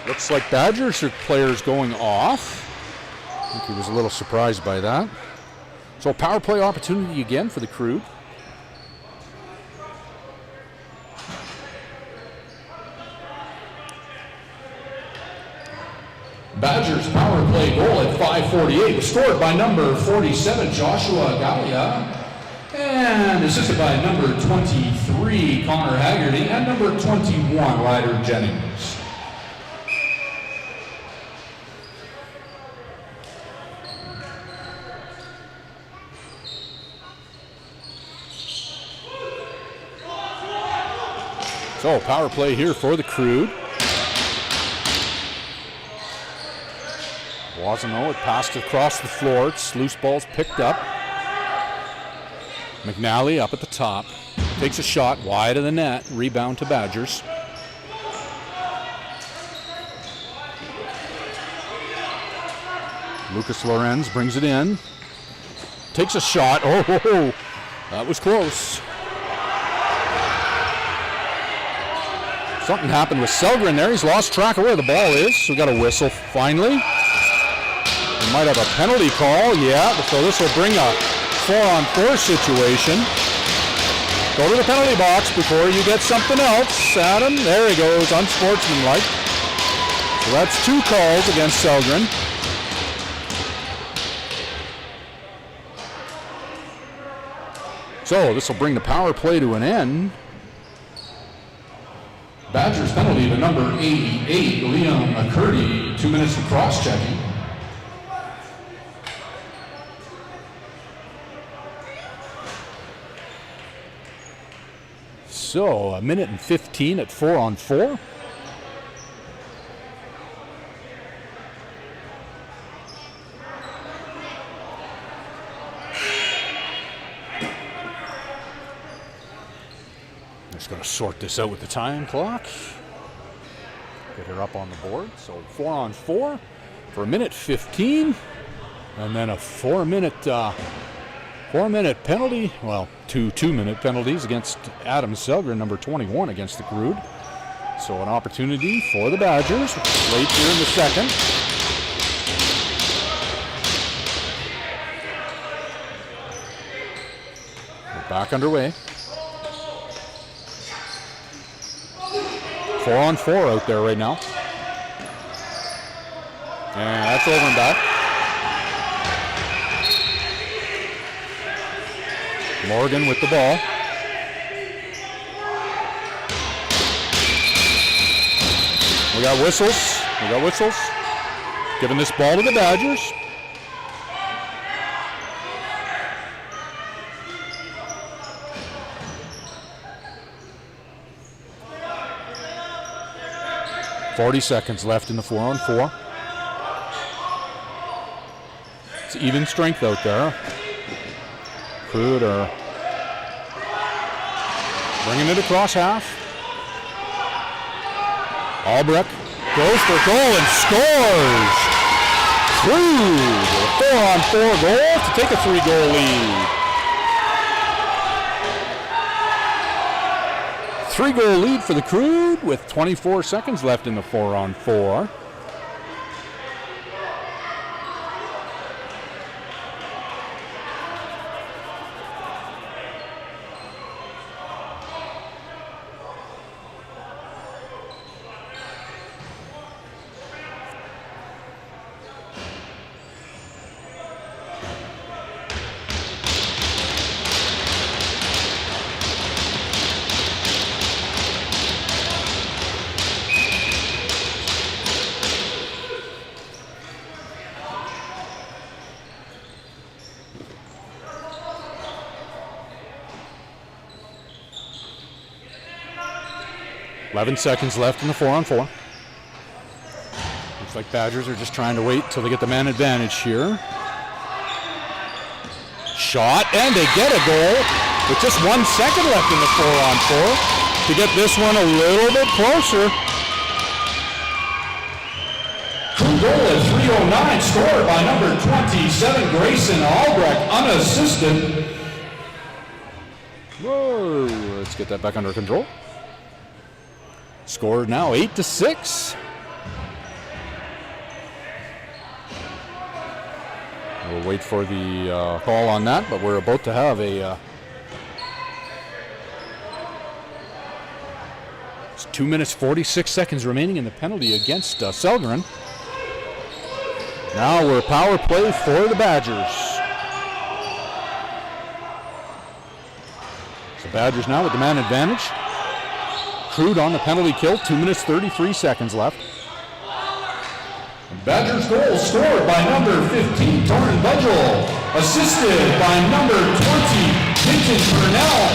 Looks like Badgers players going off. I think he was a little surprised by that. So a power play opportunity again for the Crude. Badgers power play goal at 5:48 was scored by number 47, Joshua Gallia, and assisted by number 23, Connor Haggerty, and number 21, Ryder Jennings. So power play here for the Crude. Wasano, it passed across the floor. It's loose balls picked up. McNally up at the top. Takes a shot wide of the net. Rebound to Badgers. Lucas Lorenz brings it in. Takes a shot. Oh, that was close. Something happened with Selgren there. He's lost track of where the ball is. So we got a whistle finally. Might have a penalty call, yeah, so this will bring a 4-on-4 situation. Go to the penalty box before you get something else. Adam, there he goes, unsportsmanlike. So that's 2 calls against Selgren. So this will bring the power play to an end. Badgers penalty to number 88, Liam McCurdy, 2 minutes of cross-checking. So 1:15 at 4-on-4. Just going to sort this out with the time clock. Get her up on the board. So 4-on-4 for 1:15, and then a 4-minute penalty. Well, 2 2-minute penalties against Adam Selgren, number 21, against the Crude. So an opportunity for the Badgers late here in the second. We're back underway. 4-on-4 out there right now. And that's over and back. Morgan with the ball. We got whistles. Giving this ball to the Badgers. .40 seconds left in the 4-on-4. It's even strength out there. Crude are bringing it across half. Albrecht goes for goal and scores. Crude with a 4-on-4 goal to take a 3-goal lead. 3-goal lead for the Crude with 24 seconds left in the 4-on-4. .11 seconds left in the 4-on-4. Looks like Badgers are just trying to wait till they get the man advantage here. Shot, and they get a goal with just 1 second left in the 4-on-4 to get this one a little bit closer. True goal at 3:09, scored by number 27, Grayson Albrecht, unassisted. Whoa, let's get that back under control. Score now 8-6. We'll wait for the call on that, but we're about to have a it's 2 minutes 46 seconds remaining in the penalty against Selgren. Now we're power play for the Badgers. So Badgers now with the man advantage. Crude on the penalty kill, 2 minutes 33 seconds left. Badgers goal scored by number 15, Torrin Budgel, assisted by number 20, Vincent Burnell.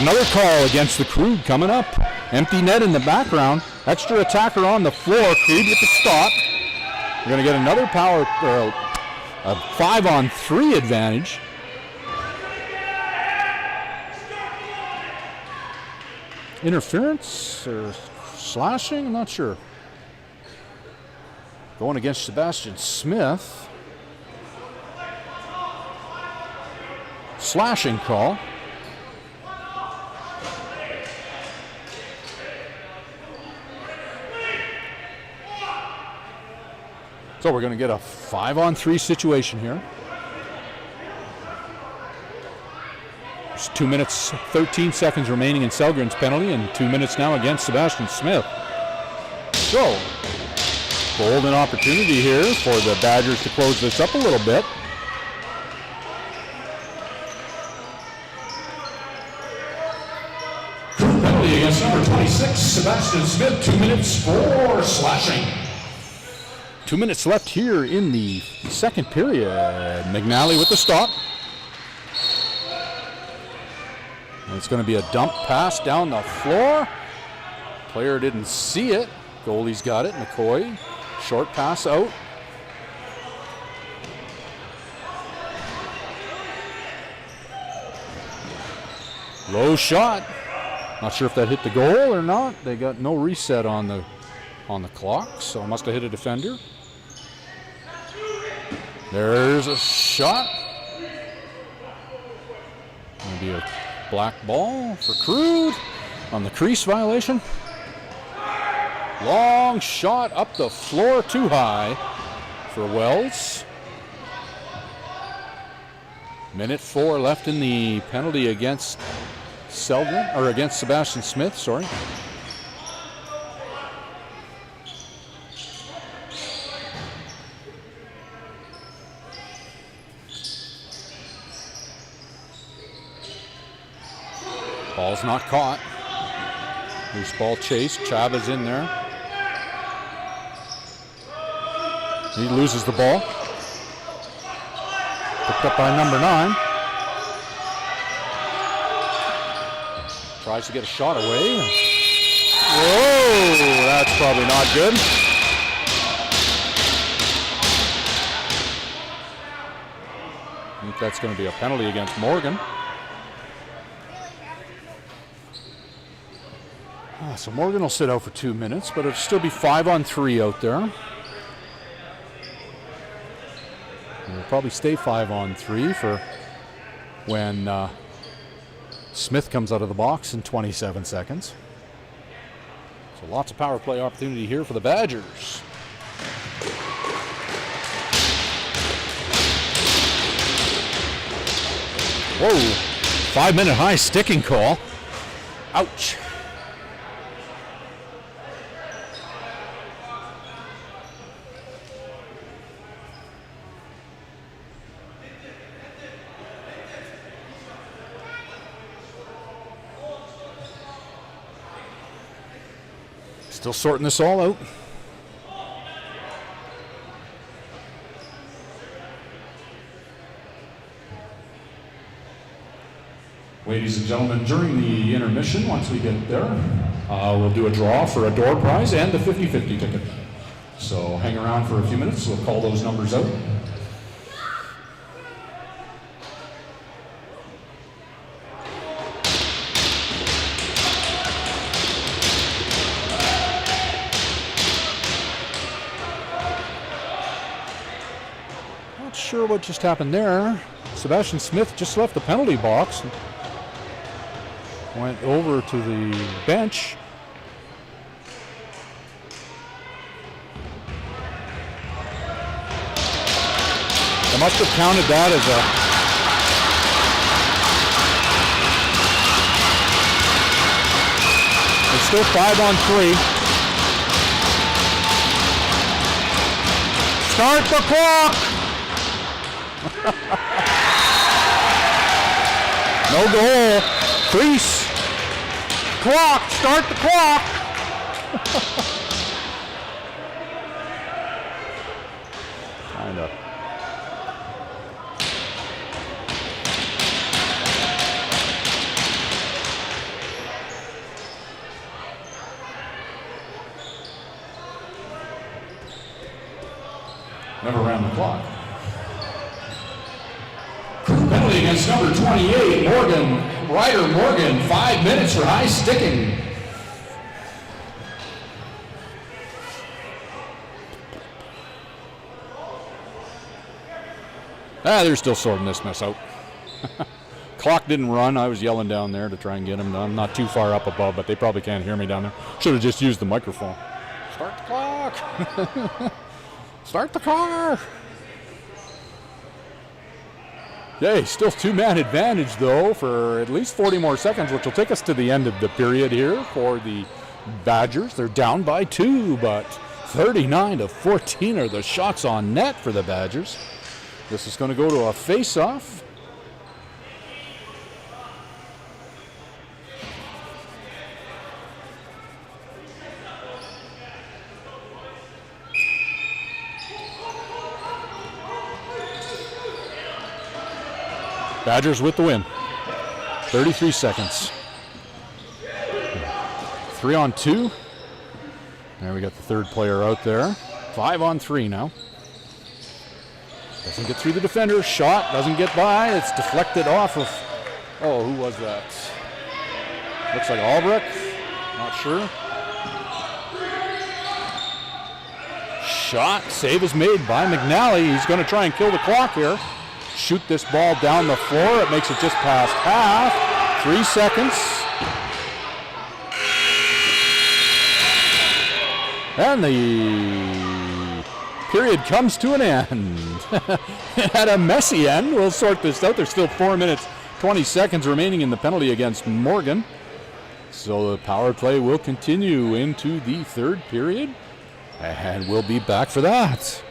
Another call against the Crude coming up. Empty net in the background. Extra attacker on the floor. Crude with the stop. We're going to get another power, a 5-on-3 advantage. Interference or slashing? I'm not sure. Going against Sebastian Smith. Slashing call. So we're going to get a 5-on-3 situation here. There's 2 minutes, 13 seconds remaining in Selgren's penalty, and 2 minutes now against Sebastian Smith. So, golden opportunity here for the Badgers to close this up a little bit. Penalty against number 26, Sebastian Smith, 2 minutes for slashing. 2 minutes left here in the second period. McNally with the stop. And it's going to be a dump pass down the floor. Player didn't see it. Goalie's got it. McCoy, short pass out. Low shot. Not sure if that hit the goal or not. They got no reset on the clock, so must have hit a defender. There's a shot. Gonna be a black ball for Crude on the crease violation. Long shot up the floor, too high for Wells. Minute 4 left in the penalty against Selgren, or against Sebastian Smith, sorry. Ball's not caught. Loose ball chase. Chaba's in there. He loses the ball. Picked up by number 9. Tries to get a shot away. Whoa, that's probably not good. I think that's going to be a penalty against Morgan. So Morgan will sit out for 2 minutes, but it'll still be 5-on-3 out there. It'll probably stay 5-on-3 for when Smith comes out of the box in 27 seconds. So lots of power play opportunity here for the Badgers. Whoa, 5-minute high sticking call. Ouch. Still sorting this all out. Ladies and gentlemen, during the intermission, once we get there, we'll do a draw for a door prize and the 50-50 ticket. So hang around for a few minutes. We'll call those numbers out. Not sure what just happened there. Sebastian Smith just left the penalty box. Went over to the bench. They must have counted that as a... It's still 5-on-3. Start the clock! No goal. Crease. Clock. Start the clock. Kind of. Never ran the clock. Penalty against number 28, Ryder Morgan, 5 minutes for high sticking. They're still sorting this mess out. Clock didn't run. I was yelling down there to try and get him done. Not too far up above, but they probably can't hear me down there. Should have just used the microphone. Start the clock. Start the car. Okay, still two-man advantage, though, for at least 40 more seconds, which will take us to the end of the period here for the Badgers. They're down by 2, but 39-14 are the shots on net for the Badgers. This is going to go to a face-off. Badgers with the win. 33 seconds. 3 on 2. There we got the third player out there. 5 on 3 now. Doesn't get through the defender. Shot doesn't get by. It's deflected off of. Oh, who was that? Looks like Albrecht. Not sure. Shot. Save is made by McNally. He's going to try and kill the clock here. Shoot this ball down the floor. It makes it just past half. 3 seconds. And the period comes to an end. It had a messy end. We'll sort this out. There's still 4 minutes, 20 seconds remaining in the penalty against Morgan. So the power play will continue into the third period. And we'll be back for that.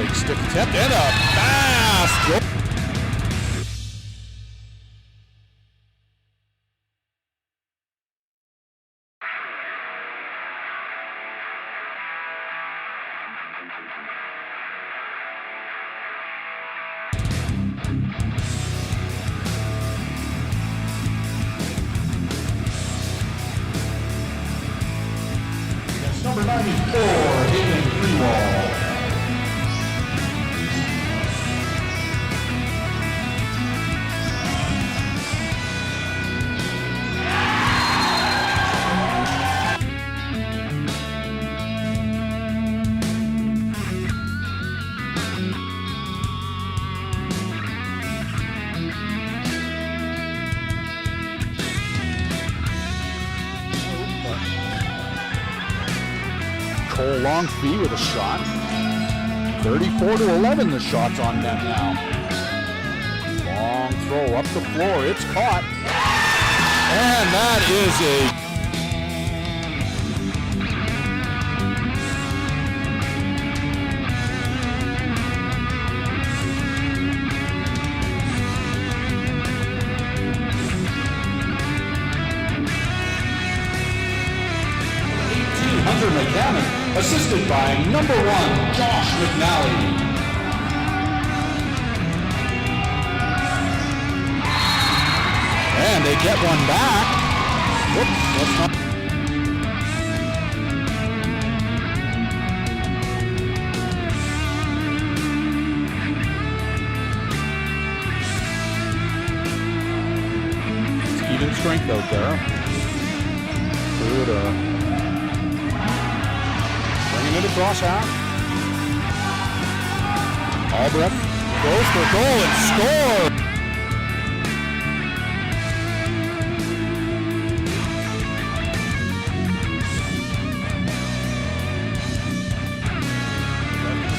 Big stick attempt and a fast goal. Number 94, Hayden Freewall. Cole Longfee with a shot. 34-11 the shot's on net now. Long throw up the floor, it's caught. And that is a Hunter McCammon, assisted by number 1, Josh McNally. And they get one back. Whoops, that's not. It's even strength out there. Crude, bringing it across half. Albrecht goes for goal and scores.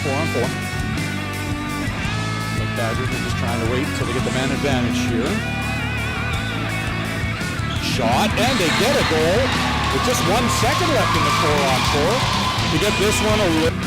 Four. The Badgers are just trying to wait until they get the man advantage here. Shot, and they get a goal with just 1 second left in the 4-on-4 to get this one a little.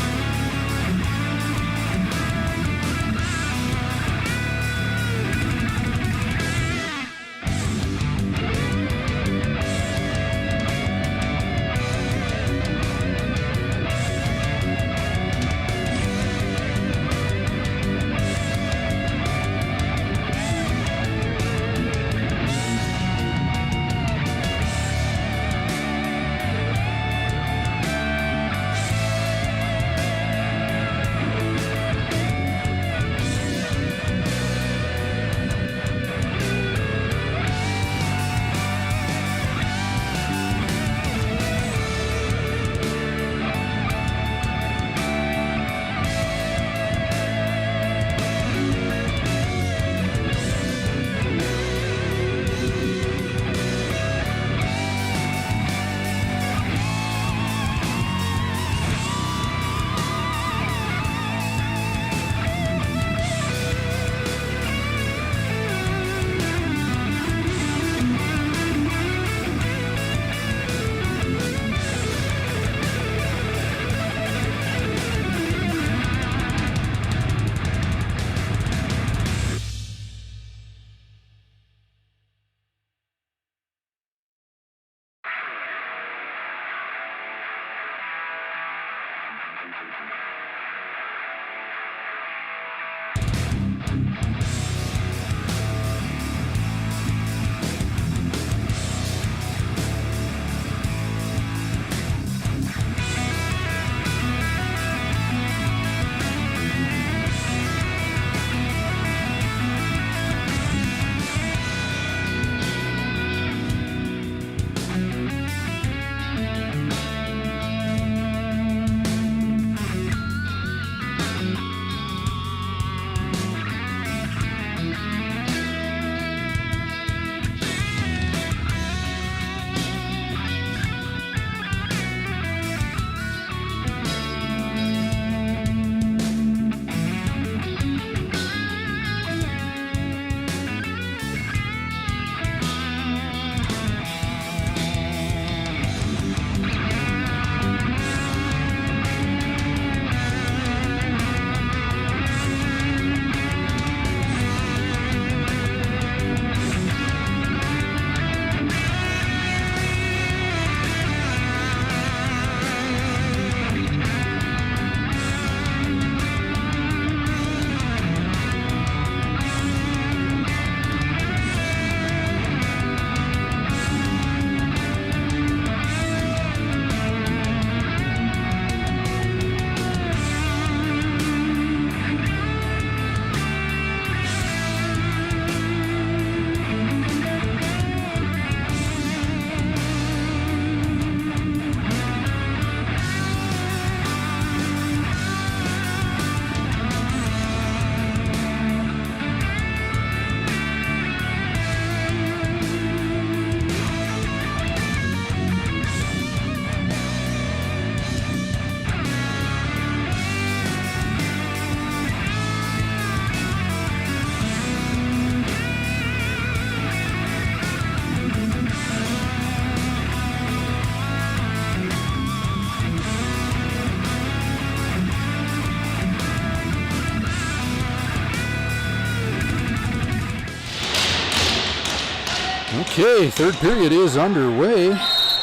Okay, third period is underway. It's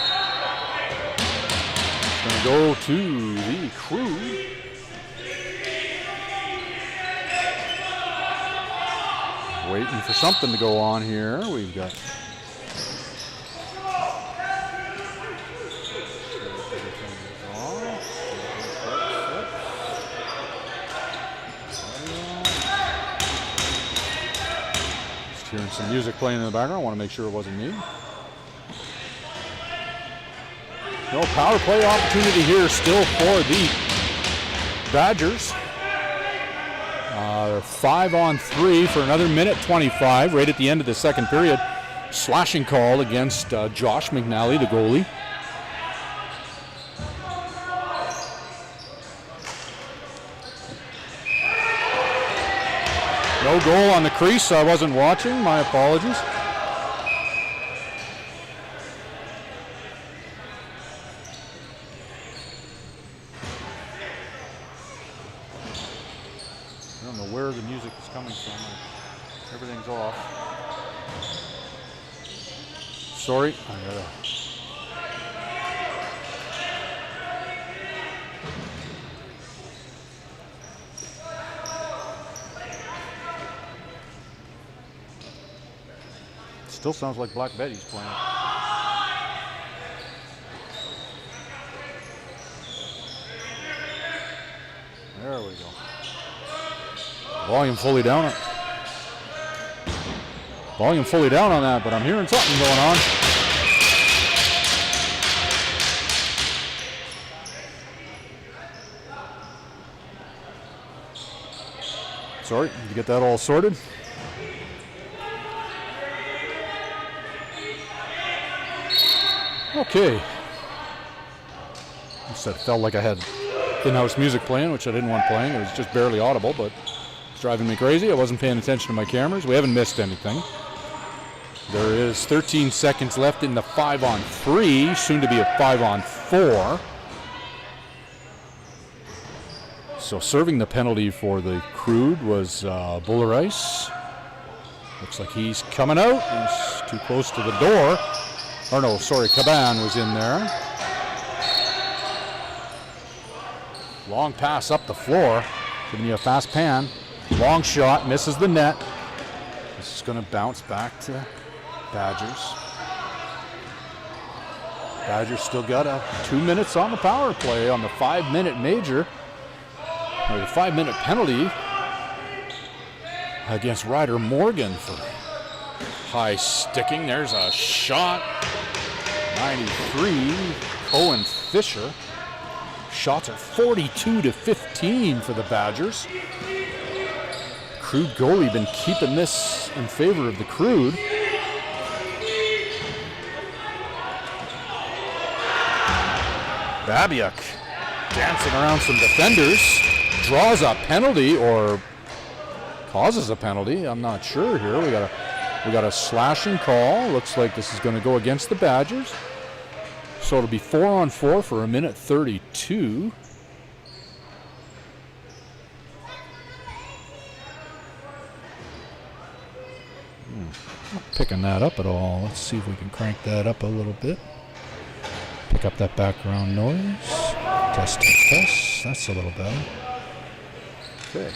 going to go to the Crude. Waiting for something to go on here. We've got just hearing some music playing in the background. I want to make sure it wasn't me. No power play opportunity here still for the Badgers. They're 5-on-3 for another minute 25 right at the end of the second period. Slashing call against Josh McNally, the goalie. No goal on the crease. I wasn't watching. My apologies. I don't know where the music is coming from. Everything's off. Sorry, I gotta. Still sounds like Black Betty's playing. There we go. Volume fully down. Volume fully down on that, but I'm hearing something going on. Sorry, did you get that all sorted? Okay. I said it felt like I had in-house music playing, which I didn't want playing. It was just barely audible, but it's driving me crazy. I wasn't paying attention to my cameras. We haven't missed anything. There is 13 seconds left in the 5-on-3, soon to be a 5-on-4. So serving the penalty for the Crude was Bullerice. Looks like he's coming out. He's too close to the door. Or no, sorry, Caban was in there. Long pass up the floor, giving you a fast pan. Long shot, misses the net. This is going to bounce back to Badgers. Badgers still got 2 minutes on the power play on the 5-minute major, or the 5-minute penalty against Ryder Morgan for high sticking. There's a shot. 93, Cohen Fisher. Shots are 42-15 for the Badgers. Crude goalie been keeping this in favor of the Crude. Babiak dancing around some defenders, draws a penalty or causes a penalty. I'm not sure here. We got a slashing call. Looks like this is going to go against the Badgers. So it'll be 4-on-4 for a minute 32. Not picking that up at all. Let's see if we can crank that up a little bit. Pick up that background noise. Test, test, test. That's a little better. Okay.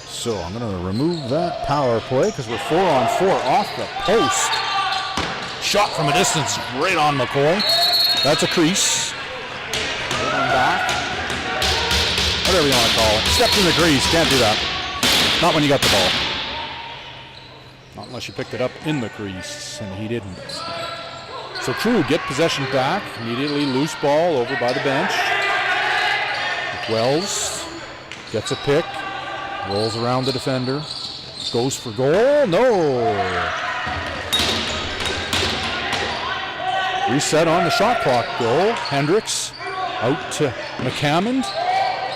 So I'm going to remove that power play because we're 4-on-4 off the post. Shot from a distance right on McCoy. That's a crease. Going back. Whatever you want to call it. Stepped in the crease. Can't do that. Not when you got the ball. Not unless you picked it up in the crease, and he didn't. So Crude get possession back. Immediately loose ball over by the bench. Wells gets a pick. Rolls around the defender. Goes for goal. No. Reset on the shot clock goal. Hendricks out to McCammond.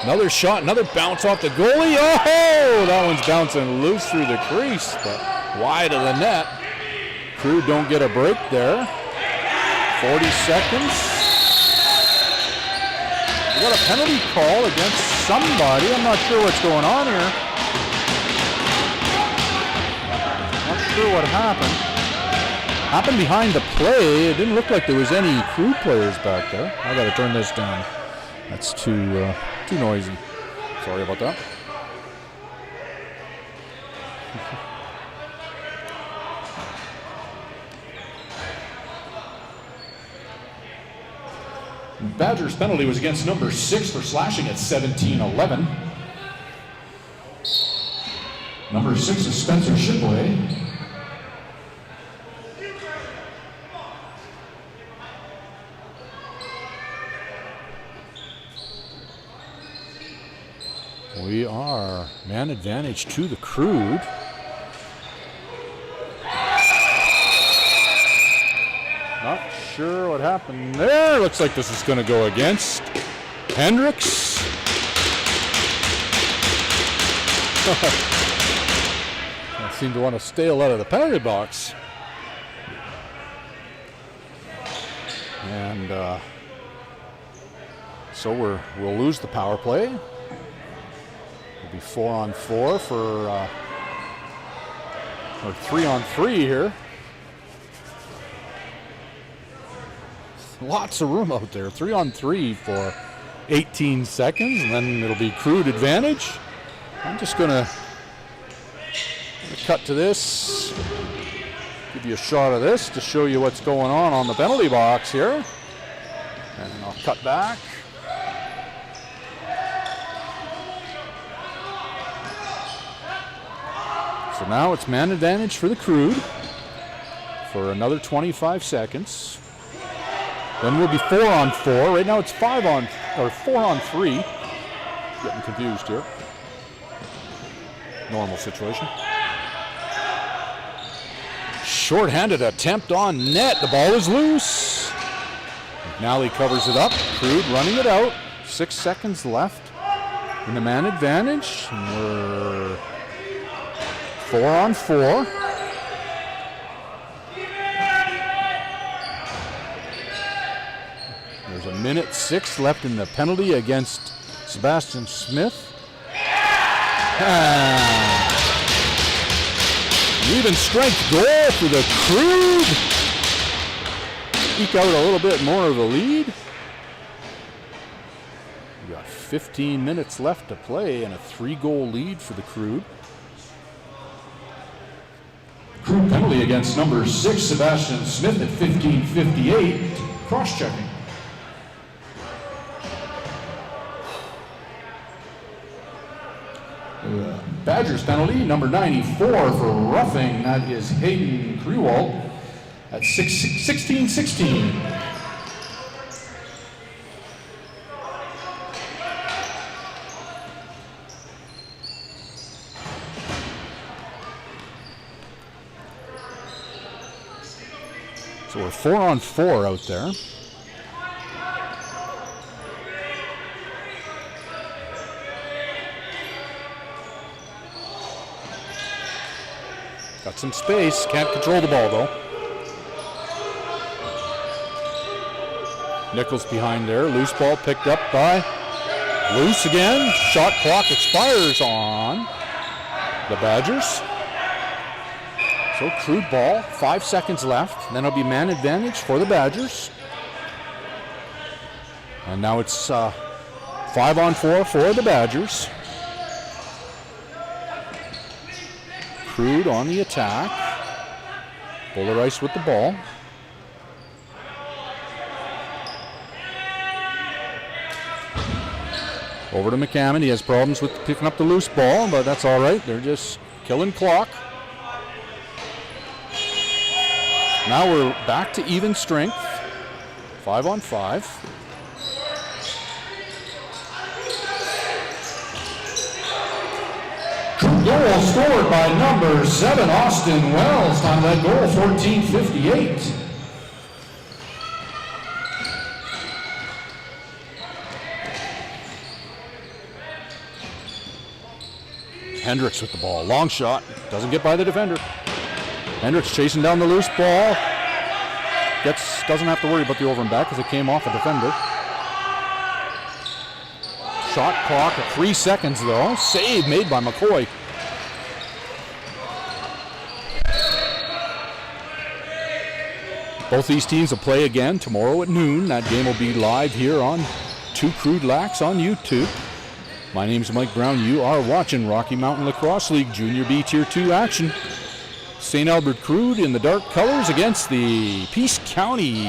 Another shot, another bounce off the goalie. Oh, that one's bouncing loose through the crease, but wide of the net. Crude don't get a break there. 40 seconds. We got a penalty call against somebody. I'm not sure what's going on here. sure what happened. Happened behind the play. It didn't look like there was any Crude players back there. I got to turn this down. That's too noisy. Sorry about that. Badgers penalty was against number 6 for slashing at 17-11. Number 6 is Spencer Shipley. We are man advantage to the Crude. Not sure what happened there. Looks like this is going to go against Hendricks. I seem to want to stale out of the penalty box. And so we'll lose the power play. It'll be 4-on-4 for or 3-on-3 here. Lots of room out there. 3-on-3 for 18 seconds, and then it'll be Crude advantage. I'm just gonna cut to this, give you a shot of this to show you what's going on the penalty box here. And I'll cut back. So now it's man advantage for the Crude for another 25 seconds. Then we'll be 4-on-4. Right now it's 4-on-3. Getting confused here. Normal situation. Short-handed attempt on net. The ball is loose. McNally covers it up. Crude running it out. 6 seconds left in the man advantage. And we're 4-on-4. There's 1:06 left in the penalty against Sebastian Smith. Even strength goal for the Crude. Eke out a little bit more of a lead. We got 15 minutes left to play and a 3-goal lead for the Crude. Crude penalty against number 6, Sebastian Smith at 15:58. Cross-checking. Badgers penalty, number 94 for roughing. That is Hayden Crewald at 16-16. So we're 4-on-4 out there. Got some space, can't control the ball though. Nichols behind there, loose ball picked up by Loose again. Shot clock expires on the Badgers. So Crude ball, 5 seconds left. Then it'll be man advantage for the Badgers. And now it's 5-on-4 for the Badgers. Crude on the attack. Bowler Ice with the ball. Over to McCammon. He has problems with picking up the loose ball, but that's all right. They're just killing clock. Now we're back to even strength. 5-on-5. Goal scored by number 7, Austin Wells. Time of that goal, 14:58. Hendricks with the ball. Long shot. Doesn't get by the defender. Hendricks chasing down the loose ball. Doesn't have to worry about the over and back because it came off a defender. Shot clock at 3 seconds though. Save made by McCoy. Both these teams will play again tomorrow at noon. That game will be live here on 2 Crude Lacs on YouTube. My name's Mike Brown. You are watching Rocky Mountain Lacrosse League Junior B Tier 2 action. St. Albert Crude in the dark colors against the Peace County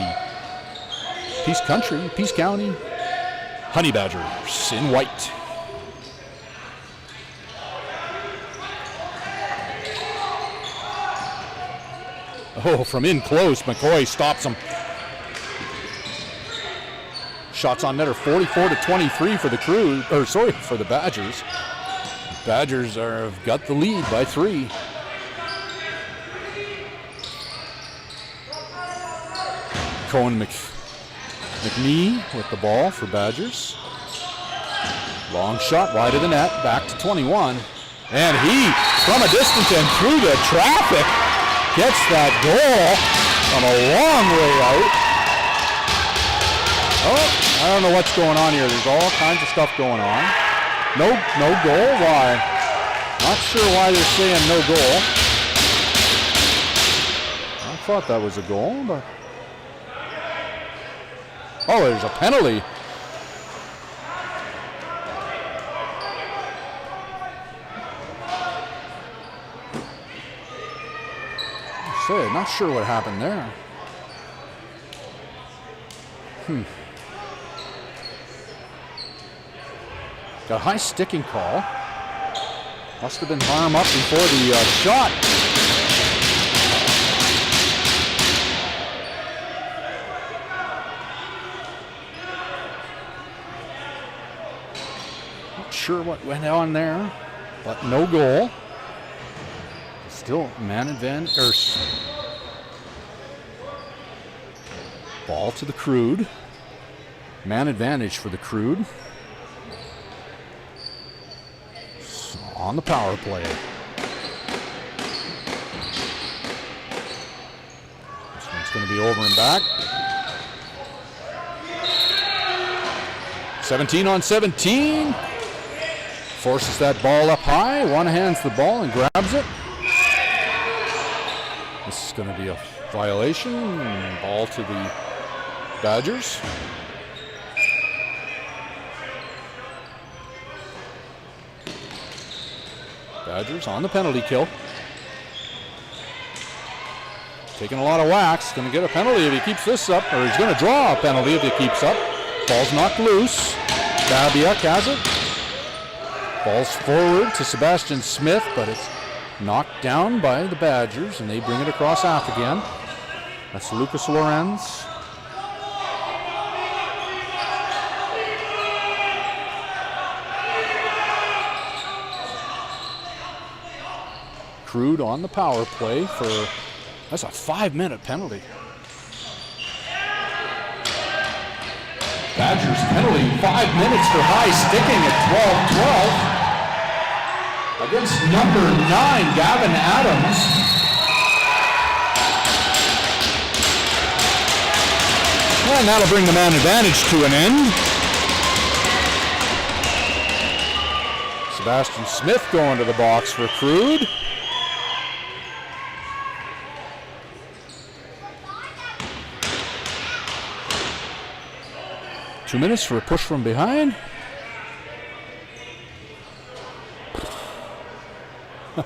Honey Badgers in white. Oh, from in close, McCoy stops him. Shots on net are 44-23 for the Crude, for the Badgers. Badgers have got the lead by 3. Cohen McNee with the ball for Badgers. Long shot wide of the net, back to 21. And he, from a distance and through the traffic, gets that goal from a long way out. Oh, I don't know what's going on here. There's all kinds of stuff going on. No goal? Why? Not sure why they're saying no goal. I thought that was a goal, but... Oh, there's a penalty. Not sure what happened there. Got a high sticking call. Must have been arm up before the shot. Not sure what went on there, but no goal. Still man advantage. Ball to the Crude. Man advantage for the Crude. So on the power play. This one's going to be over and back. 17 on 17. Forces that ball up high. One hands the ball and grabs it. This is going to be a violation. Ball to the Badgers. Badgers on the penalty kill. Taking a lot of whacks. Going to get a penalty if he keeps this up, or he's going to draw a penalty if he keeps up. Ball's knocked loose. Babiak has it. Ball's forward to Sebastian Smith, but it's knocked down by the Badgers, and they bring it across half again. That's Lucas Lorenz. Crude on the power play for, that's a 5-minute penalty. Badgers penalty, 5 minutes for high sticking at 12-12 against number 9, Gavin Adams. And that'll bring the man advantage to an end. Sebastian Smith going to the box for Crude. Two minutes for a push from behind. A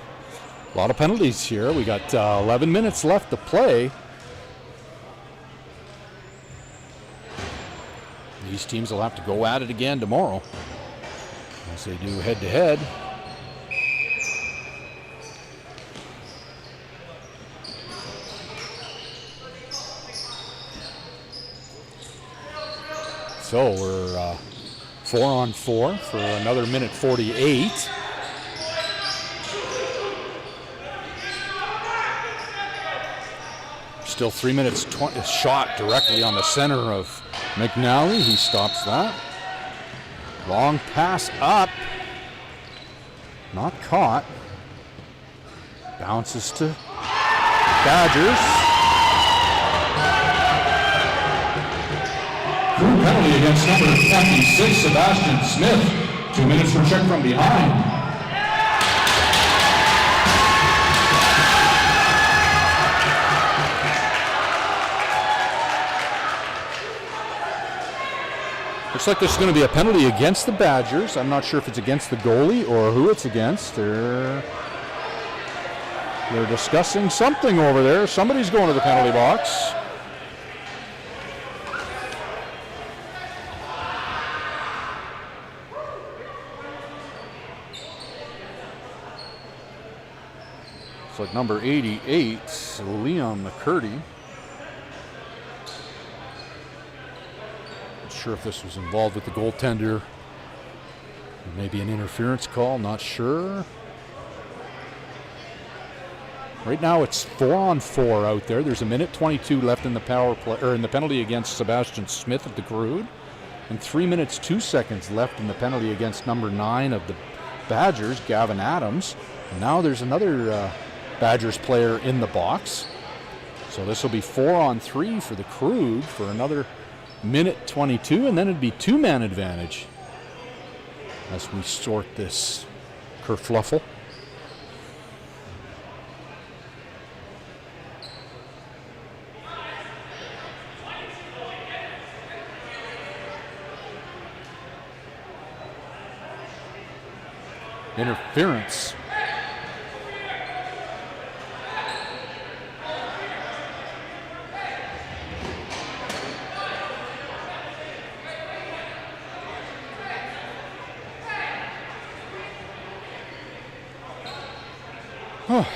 lot of penalties here. We got 11 minutes left to play. These teams will have to go at it again tomorrow, as they do head-to-head. So we're 4-on-4 for another minute 48. Still 3 minutes 20. Shot directly on the center of McNally. He stops that. Long pass up. Not caught. Bounces to Badgers. Crude penalty against number 26, Sebastian Smith. 2 minutes for check from behind. Looks like there's going to be a penalty against the Badgers. I'm not sure if it's against the goalie or who it's against. They're discussing something over there. Somebody's going to the penalty box. It's like number 88, Liam McCurdy. Not sure if this was involved with the goaltender. Maybe an interference call, not sure. Right now it's 4-on-4 out there. There's 1:22 left in the power play, or in the penalty against Sebastian Smith at the Crude, and 3 minutes 2 seconds left in the penalty against number 9 of the Badgers, Gavin Adams. And now there's another Badgers player in the box. So this will be 4-on-3 for the Crude for another 1:22, and then it'd be 2-man advantage as we sort this kerfluffle. Interference. Oh.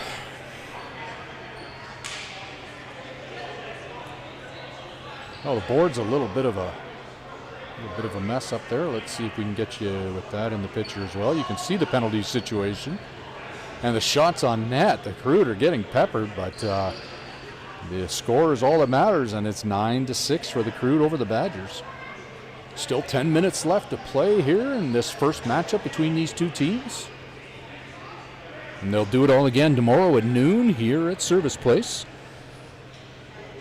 Well, the board's a little bit of a mess up there. Let's see if we can get you with that in the picture as well. You can see the penalty situation and the shots on net. The Crude are getting peppered, but the score is all that matters, and it's 9-6 for the Crude over the Badgers. Still 10 minutes left to play here in this first matchup between these two teams. And they'll do it all again tomorrow at noon here at Servus Place.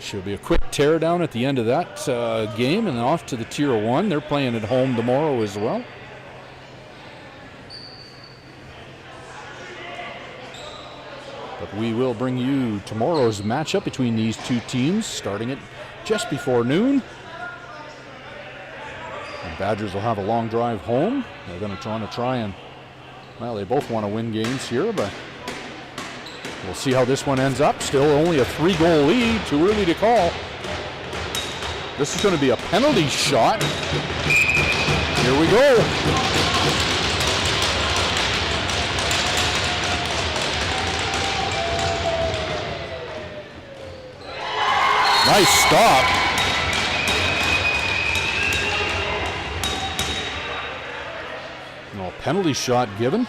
Should be a quick tear down at the end of that game and off to the Tier 1. They're playing at home tomorrow as well. But we will bring you tomorrow's matchup between these two teams starting at just before noon. The Badgers will have a long drive home. They're going to try and, well, they both want to win games here, but we'll see how this one ends up. Still only a 3-goal lead. Too early to call. This is going to be a penalty shot. Here we go. Nice stop. No penalty shot given.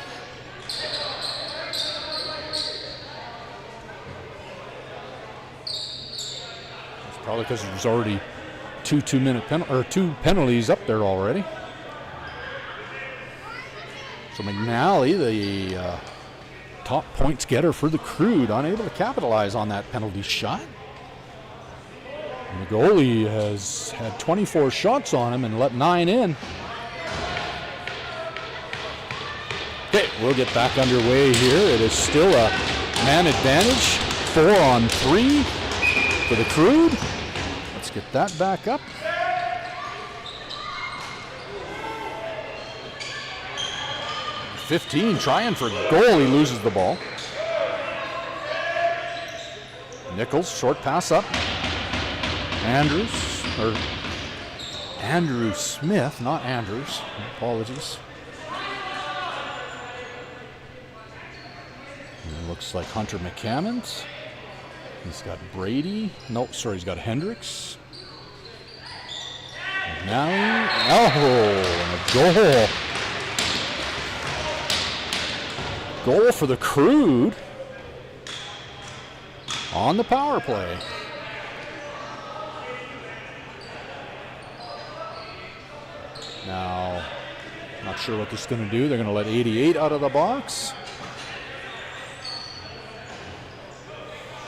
Probably because there's already two penalties up there already. So McNally, the top points getter for the Crude, unable to capitalize on that penalty shot. And the goalie has had 24 shots on him and let 9 in. Okay, we'll get back underway here. It is still a man advantage, 4-on-3 for the Crude. Let's get that back up. .15 trying for goal. He loses the ball. Nichols, short pass up. Andrew Smith, not Andrews. Apologies. And it looks like Hunter McCammons. He's got Brady. No, sorry, he's got Hendricks. McNally. Oh, and a goal. Goal for the Crude on the power play. Now, not sure what this is going to do. They're going to let 88 out of the box.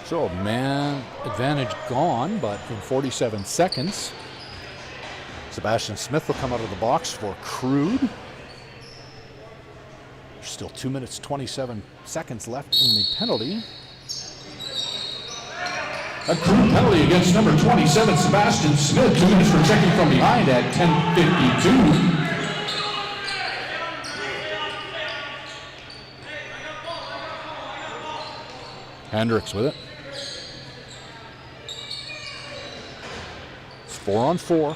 So, man advantage gone, but in 47 seconds, Sebastian Smith will come out of the box for Crude. There's still 2 minutes, 27 seconds left in the penalty. A Crude penalty against number 27, Sebastian Smith. 2 minutes for checking from behind at 10:52. Hendricks with it. It's 4-on-4.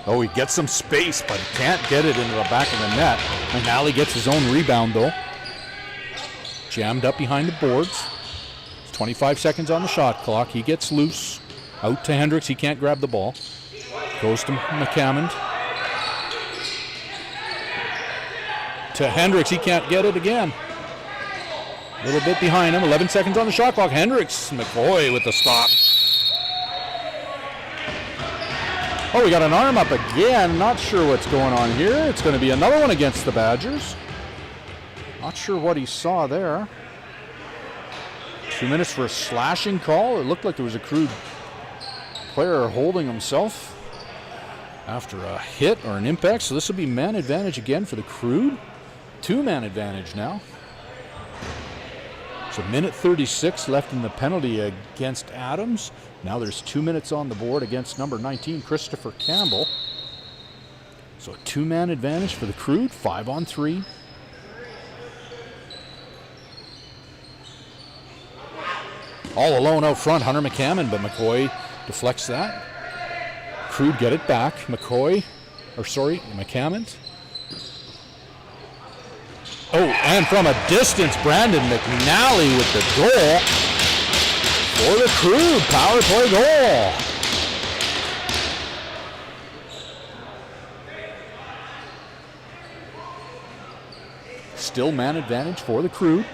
Oh, he gets some space, but he can't get it into the back of the net. McNally gets his own rebound, though. Jammed up behind the boards. It's 25 seconds on the shot clock. He gets loose. Out to Hendricks. He can't grab the ball. Goes to McCammond. To Hendricks. He can't get it again. A little bit behind him. 11 seconds on the shot clock. Hendricks. McCoy with the stop. Oh, we got an arm up again. Not sure what's going on here. It's going to be another one against the Badgers. Not sure what he saw there. 2 minutes for a slashing call. It looked like there was a Crude player holding himself after a hit or an impact. So this will be man advantage again for the Crude. 2-man advantage now. So minute 36 left in the penalty against Adams. Now there's 2 minutes on the board against number 19, Christopher Campbell. So a 2-man advantage for the Crude, 5-on-3. All alone out front, Hunter McCammond, but McCoy deflects that. Crude get it back. McCammond. Oh, and from a distance, Brandon McNally with the goal for the Crude. Power play goal. Still man advantage for the Crude.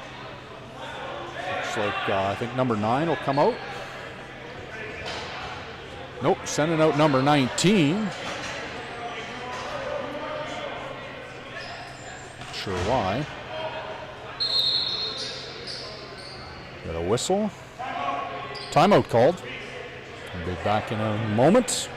Looks like I think number 9 will come out. Nope, sending out number 19. Not sure why. Got a whistle. Timeout called. I'll be back in a moment.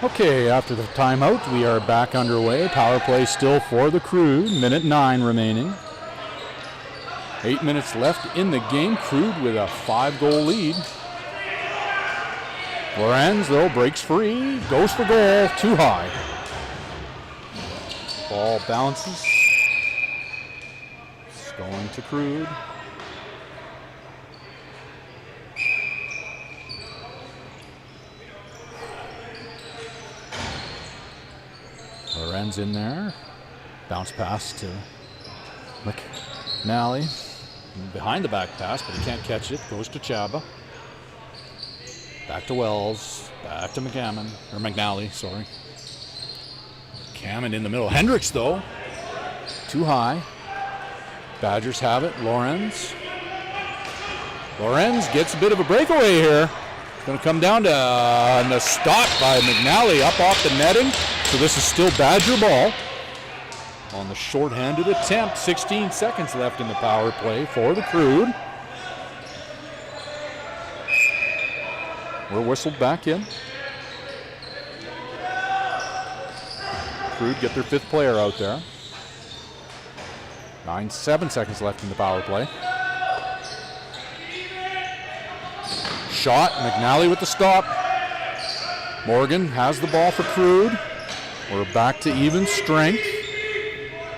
Okay, after the timeout, we are back underway. Power play still for the Crude. Minute 9 remaining. 8 minutes left in the game. Crude with a 5-goal lead. Lorenz, though, breaks free. Goes for goal. Too high. Ball bounces. It's going to Crude. Lorenz in there. Bounce pass to McNally. Behind the back pass, but he can't catch it. Goes to Chaba. Back to Wells. Back to McNally, sorry. Cammon in the middle. Hendricks, though. Too high. Badgers have it. Lorenz gets a bit of a breakaway here. It's going to come down to a stop by McNally up off the netting. So this is still Badger ball. On the short-handed attempt, 16 seconds left in the power play for the Crude. We're whistled back in. Crude get their 5th player out there. 7 seconds left in the power play. Shot, McNally with the stop. Morgan has the ball for Crude. We're back to even strength.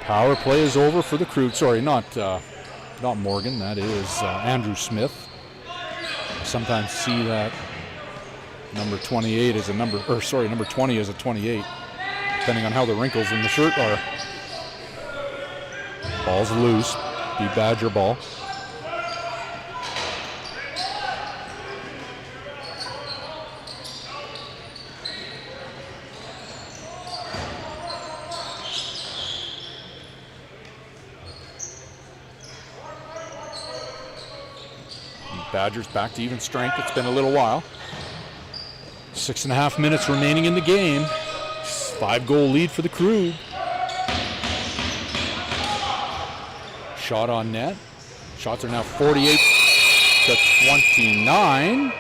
Power play is over for the Crude. Sorry, not Morgan. That is Andrew Smith. I sometimes see that number 28 is a number, or sorry, number 20 is a 28, depending on how the wrinkles in the shirt are. Ball's loose. Be Badger ball. Badgers back to even strength. It's been a little while. 6.5 minutes remaining in the game. 5-goal lead for the Crude. Shot on net. Shots are now 48 to 29.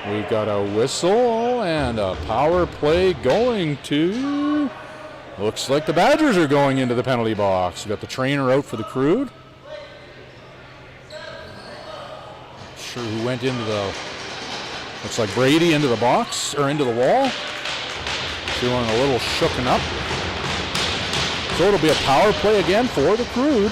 We've got a whistle and a power play going to... Looks like the Badgers are going into the penalty box. We've got the trainer out for the Crude. Who went into the, looks like Brady into the box, or into the wall. Feeling a little shooken up. So it'll be a power play again for the Crude.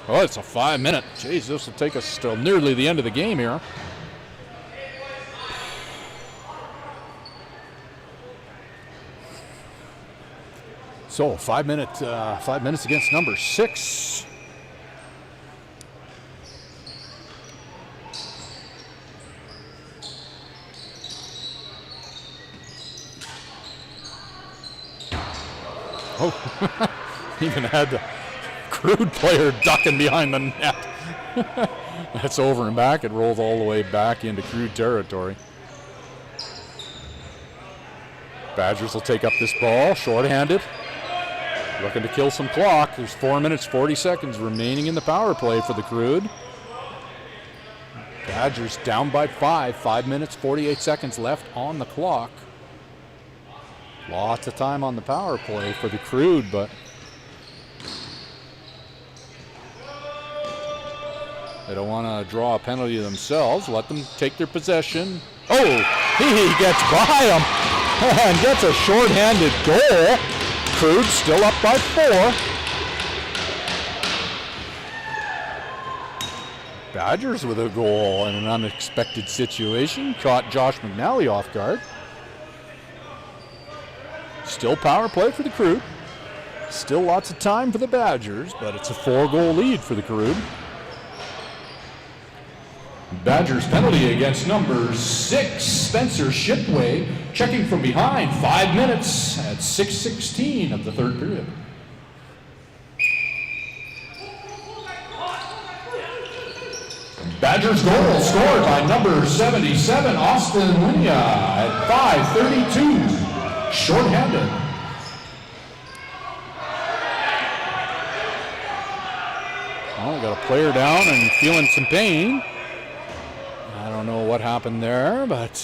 Oh, it's a 5-minute. Jeez, this will take us till nearly the end of the game here. So 5 minutes against number 6. Oh, even had the Crude player ducking behind the net. That's over and back. It rolls all the way back into Crude territory. Badgers will take up this ball, short-handed. Looking to kill some clock. There's 4 minutes, 40 seconds remaining in the power play for the Crude. Badgers down by 5. 5 minutes, 48 seconds left on the clock. Lots of time on the power play for the Crude, but they don't want to draw a penalty themselves. Let them take their possession. Oh, he gets by him and gets a short-handed goal. Crude still up by 4. Badgers with a goal in an unexpected situation. Caught Josh McNally off guard. Still power play for the Crude. Still lots of time for the Badgers, but it's a 4-goal lead for the Crude. Badgers penalty against number 6, Spencer Shipway, checking from behind. 5 minutes at 6:16 of the third period. Badgers goal scored by number 77, Austin Linnea at 5:32, shorthanded. Well, we got a player down and feeling some pain. I don't know what happened there, but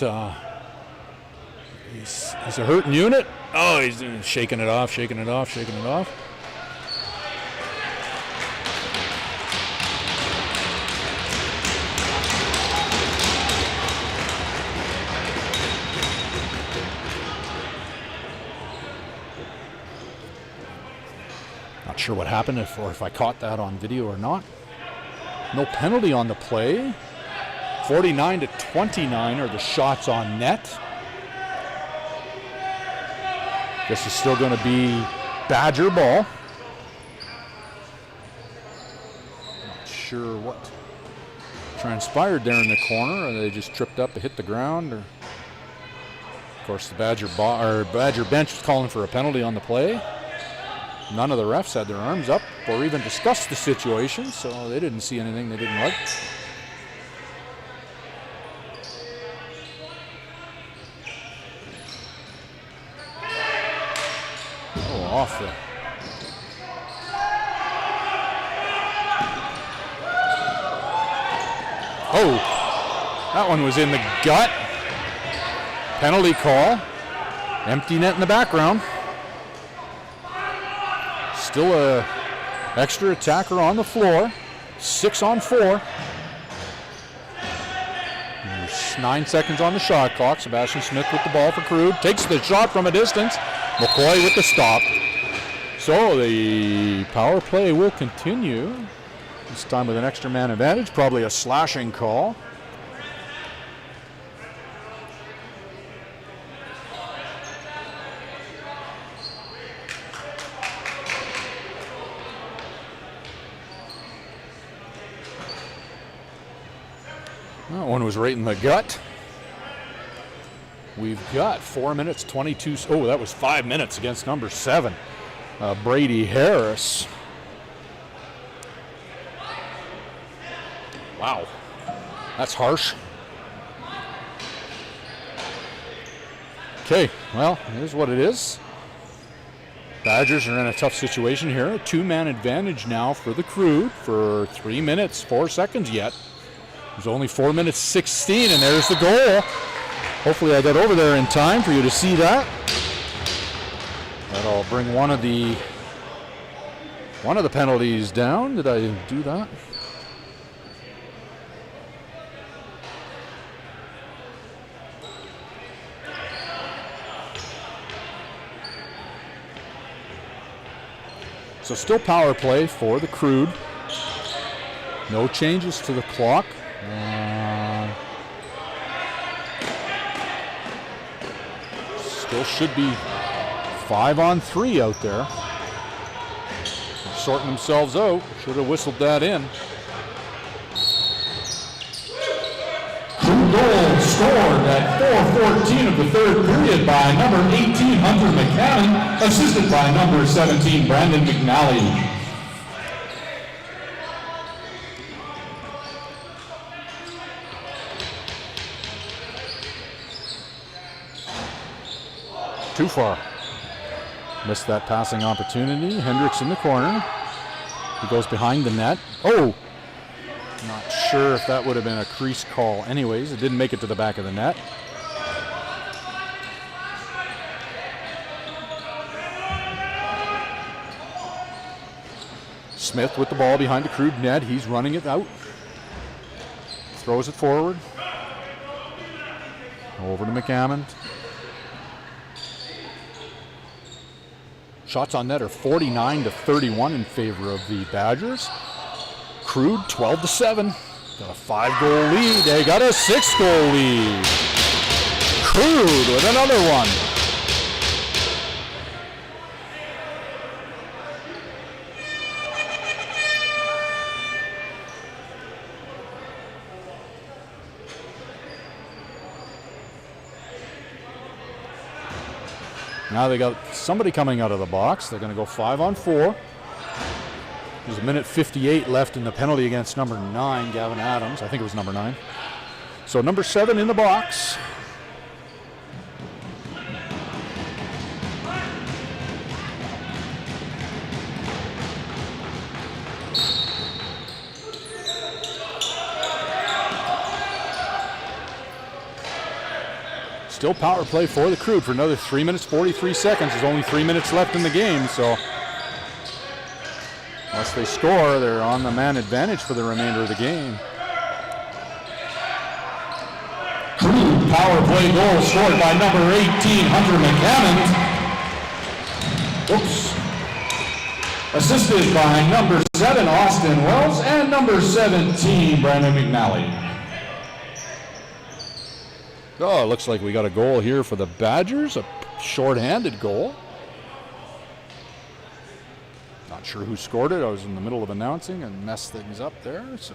he's a hurting unit. Oh, he's shaking it off. Not sure what happened, if I caught that on video or not. No penalty on the play. 49 to 29 are the shots on net. This is still going to be Badger ball. Not sure what transpired there in the corner, or they just tripped up and hit the ground. Or, of course, the Badger bench was calling for a penalty on the play. None of the refs had their arms up or even discussed the situation, so they didn't see anything they didn't like. Oh, off the... Oh, that one was in the gut. Penalty call. Empty net in the background. Still a extra attacker on the floor. 6 on 4. There's 9 seconds on the shot clock. Sebastian Smith with the ball for Crude. Takes the shot from a distance. McCoy with the stop. So the power play will continue. This time with an extra man advantage. Probably a slashing call. That one was right in the gut. We've got 4 minutes, 22. Oh, that was 5 minutes against number 7, Brady Harris. Wow, that's harsh. Okay, well, here's what it is. Badgers are in a tough situation here. A 2-man advantage now for the Crude for 3 minutes, 4 seconds yet. There's only 4 minutes 16, and there's the goal. Hopefully I got over there in time for you to see that. That'll bring one of the penalties down. Did I do that? So still power play for the Crude. No changes to the clock. Still should be 5 on 3 out there. They're sorting themselves out. Should have whistled that in. Crude goal scored at 4:14 of the third period by number 18, Hunter McCann, assisted by number 17, Brandon McNally. Too far. Missed that passing opportunity. Hendricks in the corner. He goes behind the net. Oh! Not sure if that would have been a crease call anyways. It didn't make it to the back of the net. Smith with the ball behind the Crude net. He's running it out. Throws it forward. Over to McAmmond. Shots on net are 49-31 in favor of the Badgers. Crude 12-7. Got a 5-goal lead. They got a 6-goal lead. Crude with another one. Now they got somebody coming out of the box. They're going to go 5 on 4. There's a minute 58 left in the penalty against number 9, Gavin Adams. I think it was number 9. So number 7 in the box. Still power play for the Crude for another 3 minutes, 43 seconds. There's only 3 minutes left in the game, so unless they score, they're on the man advantage for the remainder of the game. Crude power play goal scored by number 18, Hunter McCammond. Oops. Assisted by number 7, Austin Wells, and number 17, Brandon McNally. Oh, it looks like we got a goal here for the Badgers, a short-handed goal. Not sure who scored it. I was in the middle of announcing and messed things up there. So,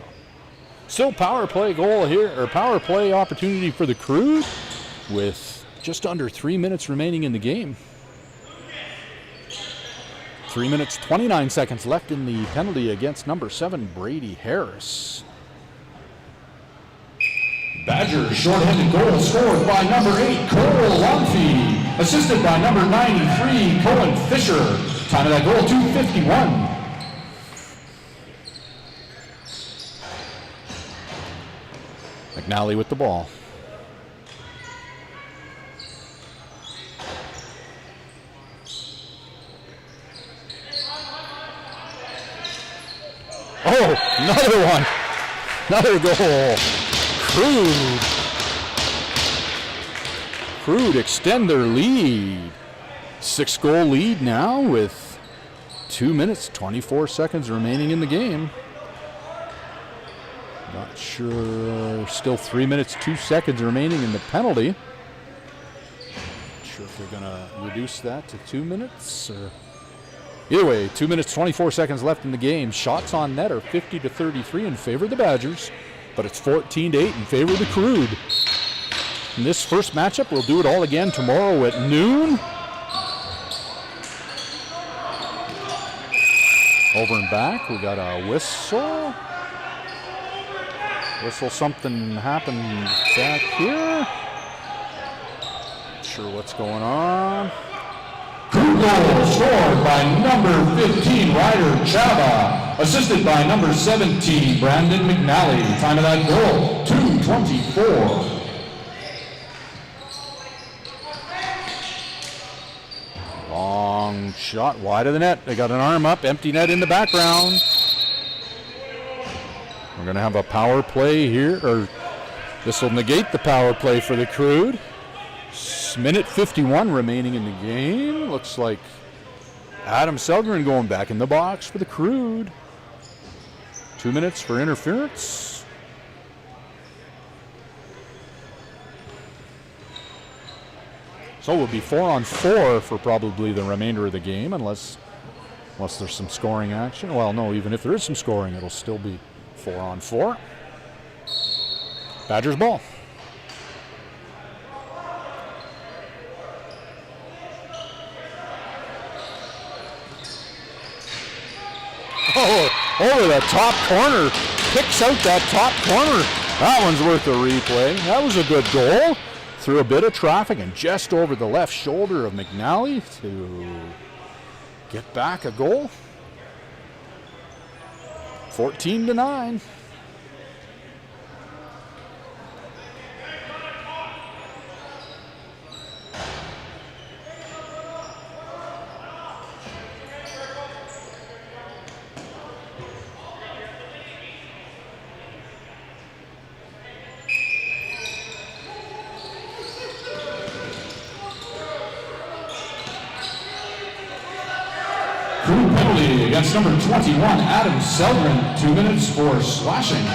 still power play goal here, or power play opportunity for the Crude, with just under 3 minutes remaining in the game. 3 minutes, 29 seconds left in the penalty against number 7, Brady Harris. Badgers shorthanded goal scored by number 8, Cole Longfee, assisted by number 93, Cohen Fisher. Time of that goal, 2:51. McNally with the ball. Oh, another one. Another goal. Crude extend their lead. 6-goal lead now with 2 minutes, 24 seconds remaining in the game. Not sure, still 3 minutes, 2 seconds remaining in the penalty. Not sure if they're gonna reduce that to 2 minutes or... Either way, 2 minutes, 24 seconds left in the game. Shots on net are 50-33 in favor of the Badgers, but it's 14-8 in favor of the Crude. In this first matchup, we'll do it all again tomorrow at noon. Over and back, we got a whistle. Something happened back here. Not sure what's going on. Crude goal scored by number 15, Ryder Chaba, assisted by number 17, Brandon McNally. Time of that goal, 2:24. Long shot wide of the net. They got an arm up, empty net in the background. We're going to have a power play here, or this will negate the power play for the Crude. Minute 51 remaining in the game. Looks like Adam Selgren going back in the box for the Crude. 2 minutes for interference. So we'll be 4-on-4 for probably the remainder of the game, unless there's some scoring action. Well, no, even if there is some scoring, it'll still be 4-on-4. Badgers ball. Oh, over the top corner. Picks out that top corner. That one's worth a replay. That was a good goal. Through a bit of traffic and just over the left shoulder of McNally to get back a goal. 14-9. Crude penalty against number 21, Adam Selgren. 2 minutes for slashing.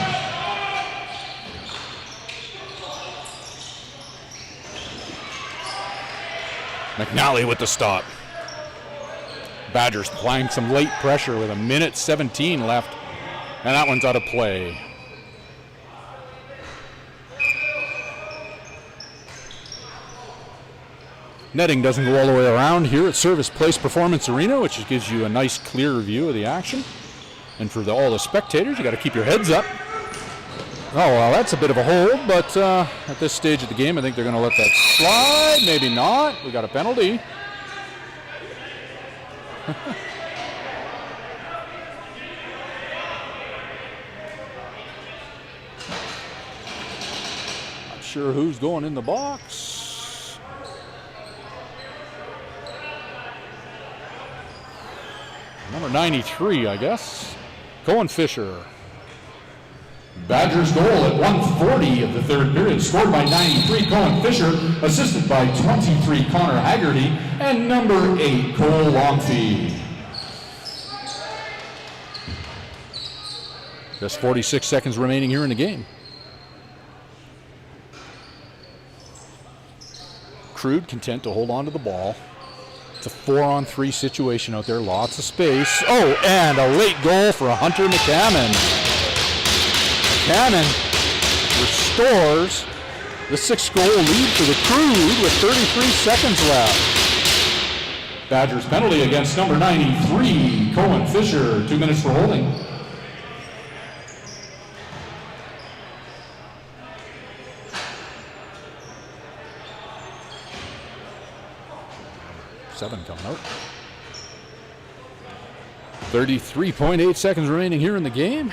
McNally with the stop. Badgers applying some late pressure with 1:17 left, and that one's out of play. Netting doesn't go all the way around here at Servus Place Performance Arena, which gives you a nice clear view of the action. And for all the spectators, you got to keep your heads up. Oh, well, that's a bit of a hold, but at this stage of the game, I think they're going to let that slide. Maybe not. We got a penalty. Not sure who's going in the box. Number 93, I guess. Cohen Fisher. Badgers goal at 1:40 of the third period, scored by 93, Cohen Fisher, assisted by 23, Connor Haggerty, and number 8, Cole Longfee. Just 46 seconds remaining here in the game. Crude content to hold on to the ball. It's a 4-on-3 situation out there. Lots of space. Oh, and a late goal for Hunter McCammon. McCammon restores the 6-goal lead for the Crude with 33 seconds left. Badgers penalty against number 93, Cohen Fisher. 2 minutes for holding. Seven coming out. 33.8 seconds remaining here in the game.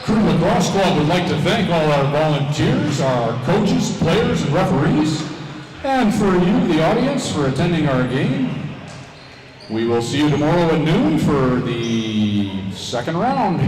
Crude Lacrosse Club would like to thank all our volunteers, our coaches, players, and referees, and for you, the audience, for attending our game. We will see you tomorrow at noon for the second round.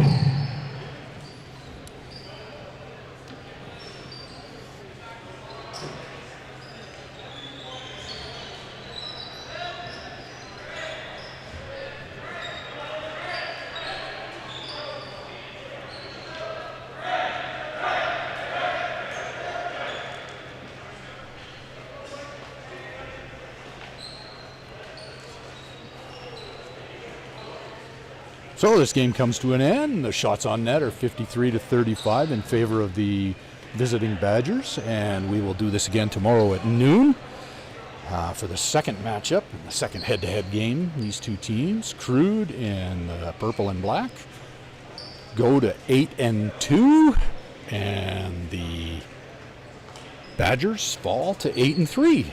So this game comes to an end. The shots on net are 53-35 in favor of the visiting Badgers, and we will do this again tomorrow at noon for the second matchup, the second head-to-head game. These two teams, Crude in purple and black, go to 8-2, and the Badgers fall to 8-3.